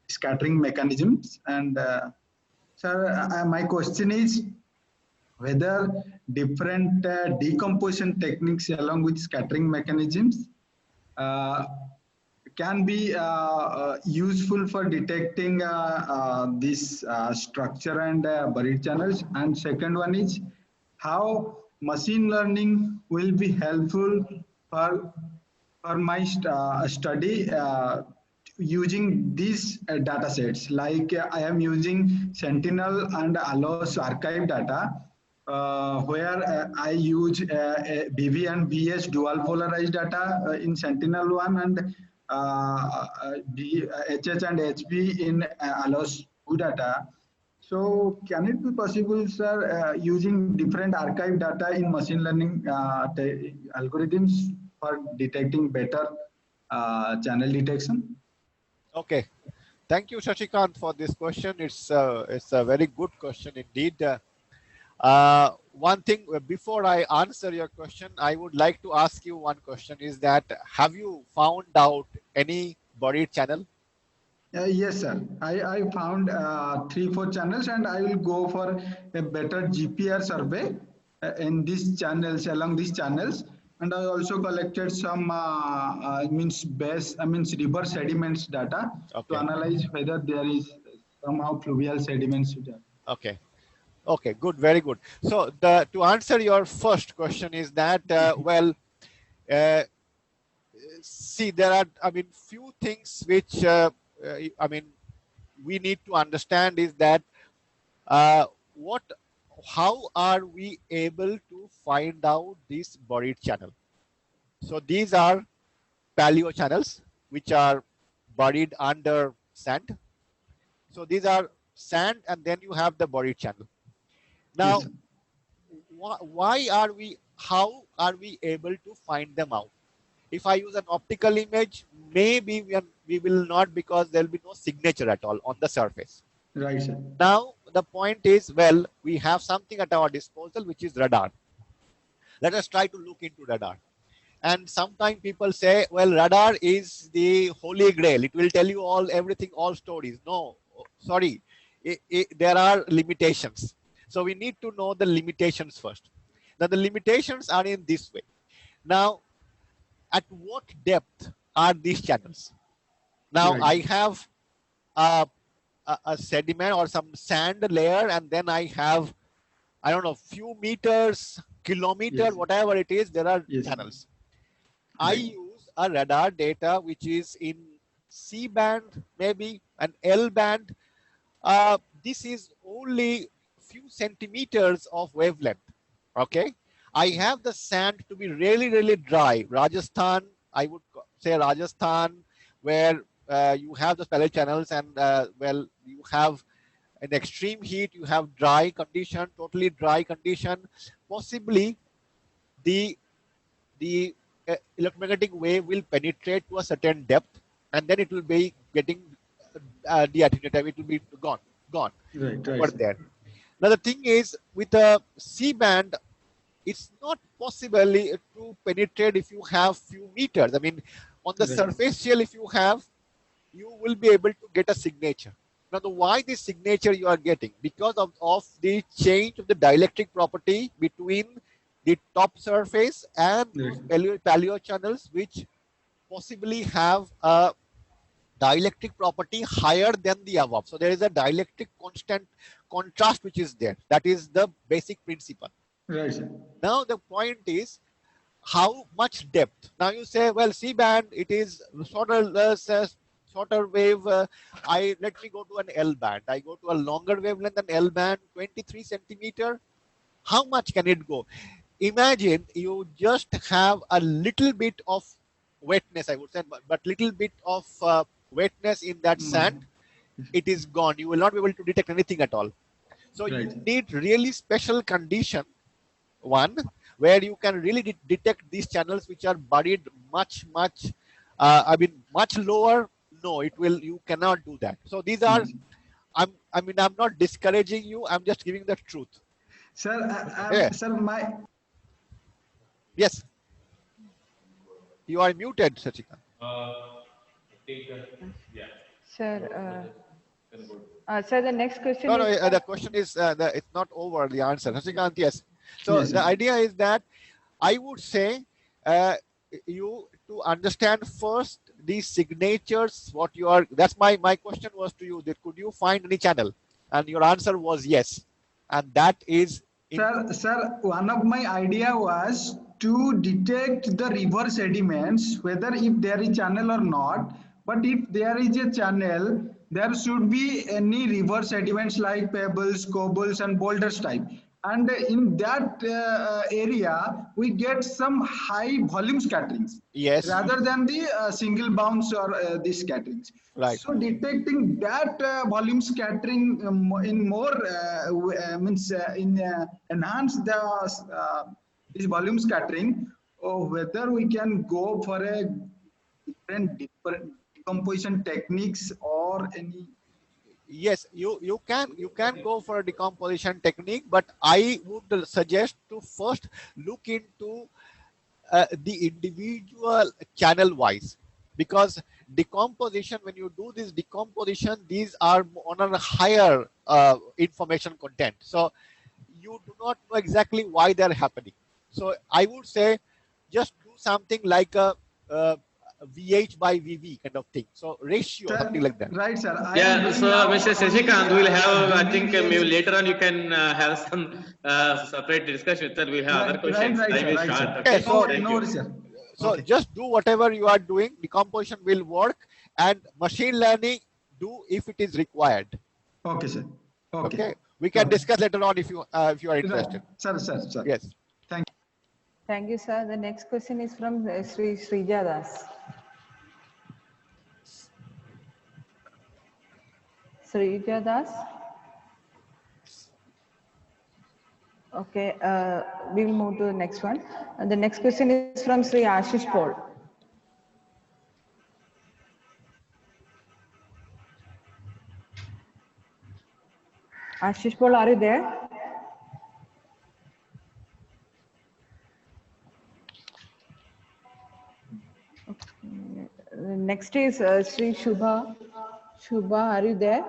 scattering mechanisms. And sir, my question is whether different decomposition techniques along with scattering mechanisms can be useful for detecting this structure and buried channels. And second one is how machine learning will be helpful for my study using these data sets. Like I am using Sentinel and ALOS archive data, where I use BV and BS dual polarized data in Sentinel-1 and HH and HB in ALOS 2 data. So can it be possible, sir, using different archive data in machine learning algorithms for detecting better channel detection? Okay. Thank you, Shashikant, for this question. It's a very good question indeed. one thing before I answer your question, I would like to ask you one question: is that have you found out any buried channel? Yes, sir. I found 3-4 channels, and I will go for a better GPR survey in these channels, along these channels. And I also collected some means river sediments data to Okay. analyze whether there is somehow fluvial sediments. Okay. Okay. Good. Very good. So to answer your first question is that well, uh, see, there are, I mean, few things which I mean we need to understand is that what, how are we able to find out this buried channel? So these are paleo channels which are buried under sand. So these are sand, and then you have the buried channel. Yes, Now, sir. why are we, how are we able to find them out? If I use an optical image, maybe we will not, because there will be no signature at all on the surface. Right, sir. Now, the point is, well, we have something at our disposal, which is radar. Let us try to look into radar. And sometimes people say, well, radar is the holy grail. It will tell you all, everything, all stories. No, sorry. There are limitations. So we need to know the limitations first. Now, the limitations are in this way. Now, at what depth are these channels? Now, Right. I have a sediment or some sand layer, and then I have, I don't know, few meters, kilometer, Yes. whatever it is, there are Yes. channels. I Right. use a radar data which is in C band, maybe an L band. This is only few centimeters of wavelength. Okay, I have the sand to be really, really dry. Rajasthan, I would say Rajasthan, where you have the paleo channels, and well, you have an extreme heat, you have dry condition, totally dry condition. Possibly the electromagnetic wave will penetrate to a certain depth, and then it will be getting deattenuated. It will be gone Right. over Right. there. Now the thing is, with a C band, it's not possible to penetrate if you have few meters. I mean, on the Right. surface shell, if you have, you will be able to get a signature. Now, why this signature you are getting? Because of the change of the dielectric property between the top surface and those paleo channels, which possibly have a dielectric property higher than the above. So there is a dielectric constant contrast which is there. That is the basic principle. Right, sir. Now the point is, how much depth? Now you say, well, C band, it is shorter wave. Let me go to an L band. I go to a longer wavelength than L band, 23 centimeter. How much can it go? Imagine you just have a little bit of wetness, I would say, but little bit of wetness in that sand. It is gone. You will not be able to detect anything at all. So Right. you need really special condition, one, where you can really detect these channels which are buried much I mean much lower. No, it will, you cannot do that. So these are, I'm not discouraging you, I'm just giving the truth. Sir, Yeah. sir, my Yes, you are muted, Sachika. Sir, sir, the next question No, is the question is it's not over the answer. Sachikant, yes. So Yes, the sir. idea is that I would say you to understand first these signatures, what you are, that's my question was to you, that could you find any channel? And your answer was yes. And that is Sir, one of my idea was to detect the river sediments, whether if there is channel or not. But if there is a channel, there should be any river sediments like pebbles, cobbles, and boulders type. And in that area, we get some high volume scatterings yes, rather than the single bounce or the scatterings. right. So detecting that volume scattering in more means enhance the this volume scattering, or whether we can go for a different decomposition techniques or any. yes, you can go for a decomposition technique, but I would suggest to first look into the individual channel wise, because decomposition, when you do this decomposition, these are on a higher information content, so you do not know exactly why they're happening. So I would say just do something like a VH by VV kind of thing, so ratio, something Sir, like that. right, sir. I am Yeah, doing so now Mr. only Shashikant, we'll have, I think maybe VVH. later on you can have some separate discussion, sir. We'll have other questions. Right, Time sir. is Right, short. sir. Okay, Okay, so thank No you. worries, sir. so Okay. just do whatever you are doing, decomposition will work, and machine learning do if it is required. Okay, sir. Okay. Okay, we can Okay. discuss later on if you are Right. interested. Sir. Yes. Thank you. Thank you, sir. The next question is from Srija Das. Srija Das. Okay, we will move to the next one. And the next question is from Sri Ashish Paul. Ashish Paul, are you there? Okay. Next is Sri Shubha. Shubha, are you there?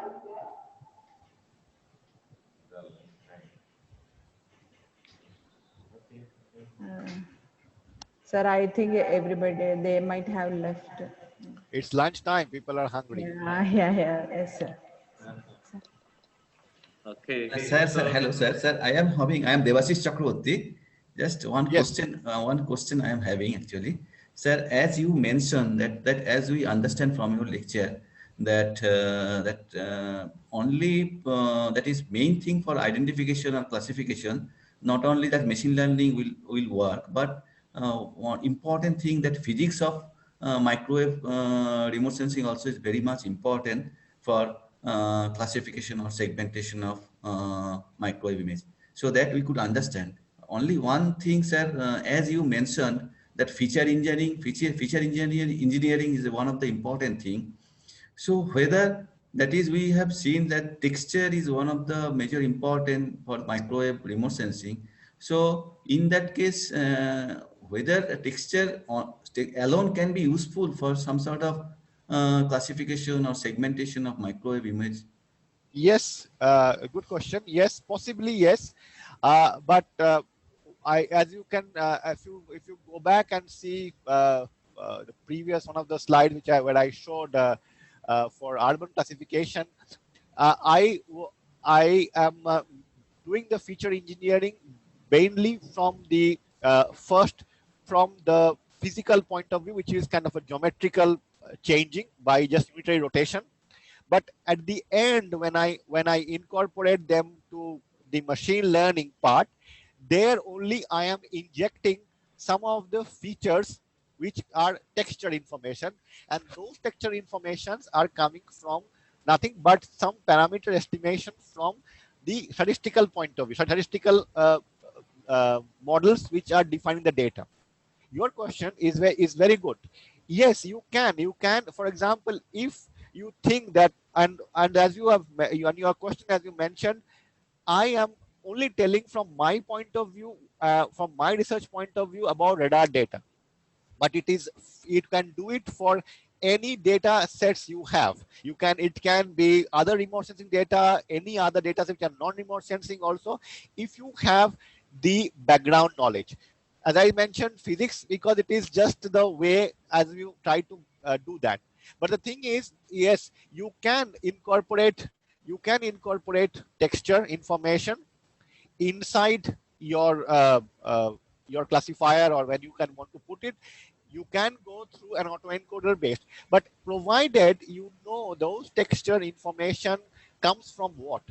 Sir, I think everybody, they might have left. It's lunchtime, people are hungry. Yes, sir. Okay. Sir, hello, sir. I am Devashish Chakraborty. Just one Yes. question I am having actually. Sir, as you mentioned that as we understand from your lecture, that only that is main thing for identification or classification. Not only that machine learning will work, but one important thing that physics of microwave remote sensing also is very much important for classification or segmentation of microwave image, so that we could understand. Only one thing, sir, as you mentioned that feature engineering is one of the important thing. So whether that is, we have seen that texture is one of the major important for microwave remote sensing. So in that case, whether a texture alone can be useful for some sort of classification or segmentation of microwave image. Yes, a good question. Yes, possibly yes, but as you can, if you go back and see the previous one of the slides where I showed for urban classification, uh, I I am doing the feature engineering mainly from the first from the physical point of view, which is kind of a geometrical changing by just unitary rotation. But at the end, when I incorporate them to the machine learning part, there only I am injecting some of the features which are texture information, and those texture informations are coming from nothing but some parameter estimation from the statistical point of view, statistical models which are defining the data. Your question is very good. Yes, you can, for example, if you think that, and as you have on your question, as you mentioned, I am only telling from my point of view, from my research point of view about radar data, but it can do it for any data sets you have. It can be other remote sensing data, any other data set which are non-remote sensing also, if you have the background knowledge. As I mentioned, physics, because it is just the way as you try to do that. But the thing is, yes, you can incorporate texture information inside your classifier, or when you can want to put it, you can go through an autoencoder based, but provided you know those texture information comes from what.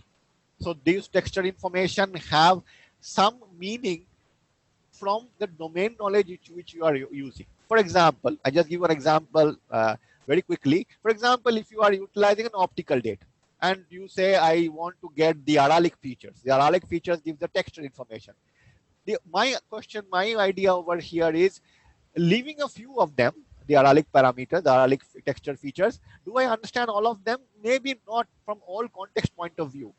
So these texture information have some meaning from the domain knowledge which you are using. For example, I just give an example very quickly. For example, if you are utilizing an optical data and you say, I want to get the aralic features. The aralic features give the texture information. My idea over here is leaving a few of them the aralic parameters, the aralic texture features. Do I understand all of them? Maybe not from all context point of view.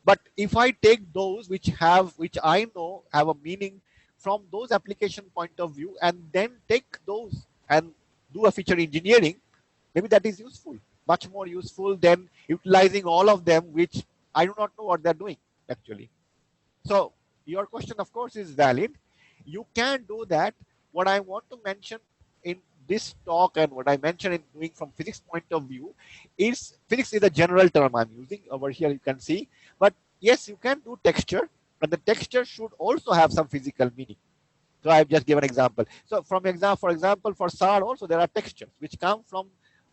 But if I take those which I know have a meaning from those application point of view, and then take those and do a feature engineering, maybe that is useful, much more useful than utilizing all of them, which I do not know what they're doing actually. So your question, of course, is valid. You can do that. What I want to mention in this talk and what I mentioned in doing from physics point of view is physics is a general term I'm using over here. You can see, but yes, you can do texture, but the texture should also have some physical meaning. So I've just given an example. So for example, for SAR also there are textures which come from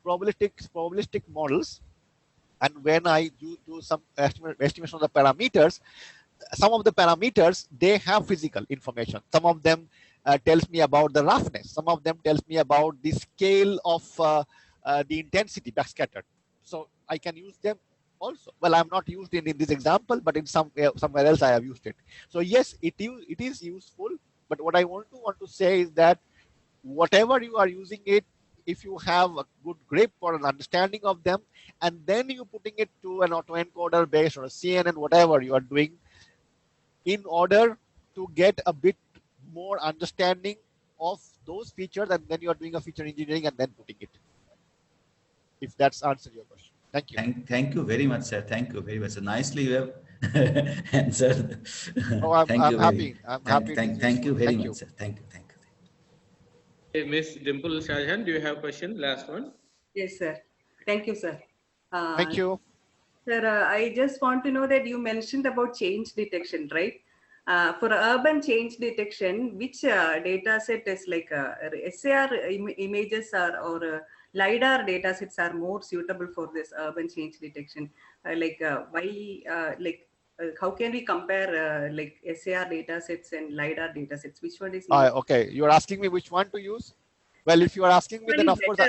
probabilistic models. And when I do some estimation of the parameters, some of the parameters, they have physical information. Some of them tells me about the roughness. Some of them tells me about the scale of the intensity backscattered. So I can use them also. Well, I'm not used in this example, but in somewhere else I have used it. So yes, it is useful. But what I want to say is that whatever you are using it, if you have a good grip or an understanding of them, and then you putting it to an autoencoder base or a CNN, whatever you are doing, in order to get a bit more understanding of those features, and then you are doing a feature engineering and then putting it. If that's answered your question. Thank you. Thank you very much, sir. Thank you very much. So nicely you have answered. Oh, I'm happy. Thank you very much, sir. Thank you. Hey, Miss Dimple Shahjahan, do you have a question? Last one. Yes, sir. Thank you, sir. Thank you. Sir, I just want to know that you mentioned about change detection, right? For urban change detection, which data set is like SAR images or LiDAR data sets are more suitable for this urban change detection? How can we compare like SAR data sets and LiDAR data sets? Which one is more? Okay, you're asking me which one to use? Well, if you are asking me, then of course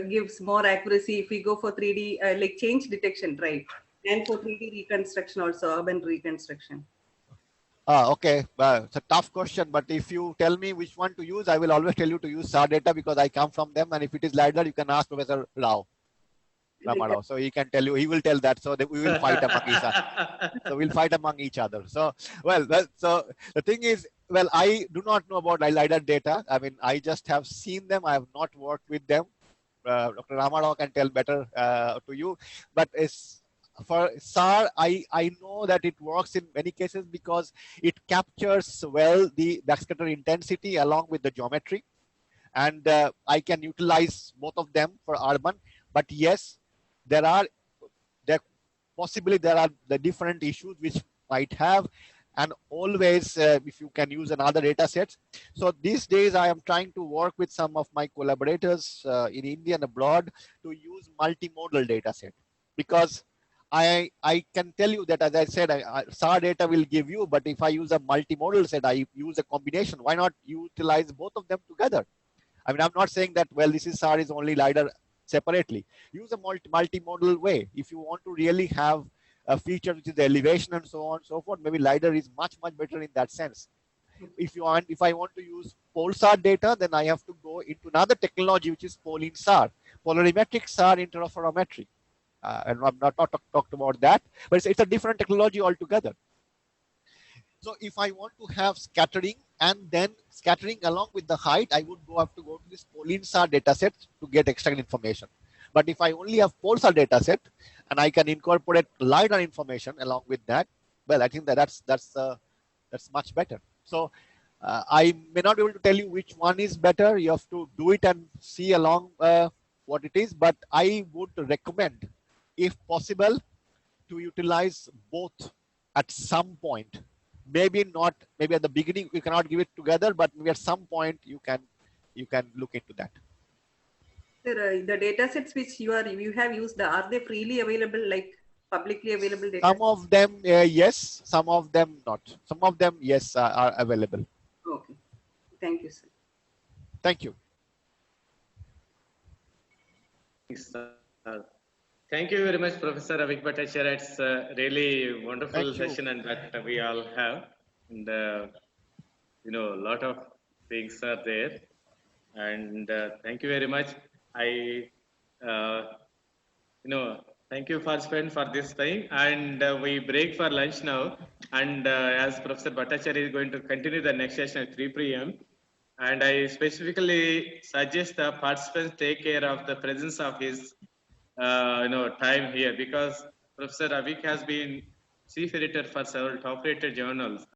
gives more accuracy if we go for 3D like change detection, right? And for 3D reconstruction also, urban reconstruction. Okay, it's a tough question, but if you tell me which one to use, I will always tell you to use SAR data because I come from them. And if it is LiDAR, you can ask Professor Rao. So he can tell you, he will tell that. So that we will fight among each other. So we'll fight among each other. So, so the thing is, well, I do not know about LiDAR data. I mean, I just have seen them. I have not worked with them. Dr. Ramarao can tell better to you. But for SAR, I know that it works in many cases because it captures well the backscatter intensity along with the geometry. And I can utilize both of them for urban. But yes, there are the different issues which might have, and always if you can use another data set. So these days I am trying to work with some of my collaborators in India and abroad to use multimodal data set, because I can tell you that, as I said, SAR data will give you, but if I use a multimodal set, I use a combination. Why not utilize both of them together? I mean, I'm not saying that, well, this is SAR is only LiDAR separately. Use a multimodal way. If you want to really have a feature which is the elevation and so on and so forth, maybe LiDAR is much better in that sense. If I want to use PolSAR data, then I have to go into another technology which is Polin SAR, polarimetric SAR interferometry. And I'm not talked about that, but it's a different technology altogether. So if I want to have scattering and then scattering along with the height, I would have to go to this Polin SAR data set to get extra information. But if I only have PolSAR data set and I can incorporate LiDAR information along with that, well, I think that's much better. So I may not be able to tell you which one is better. You have to do it and see along what it is. But I would recommend, if possible, to utilize both at some point. Maybe at the beginning we cannot give it together, but maybe at some point you can look into that. Sir, the data sets which you have used, are they freely available, like publicly available data? Some of them yes, some of them not. Some of them yes are available. Okay, thank you, sir. Thank you. Thank you very much, Professor Avik Bhattacharya. It's a really wonderful session, and that we all have, and a lot of things are there. And thank you very much. I, thank you for spending for this time. And we break for lunch now. And as Professor Bhattacharya is going to continue the next session at 3 p.m. And I specifically suggest the participants take care of the presence of his, time here, because Professor Avik has been chief editor for several top-rated journals.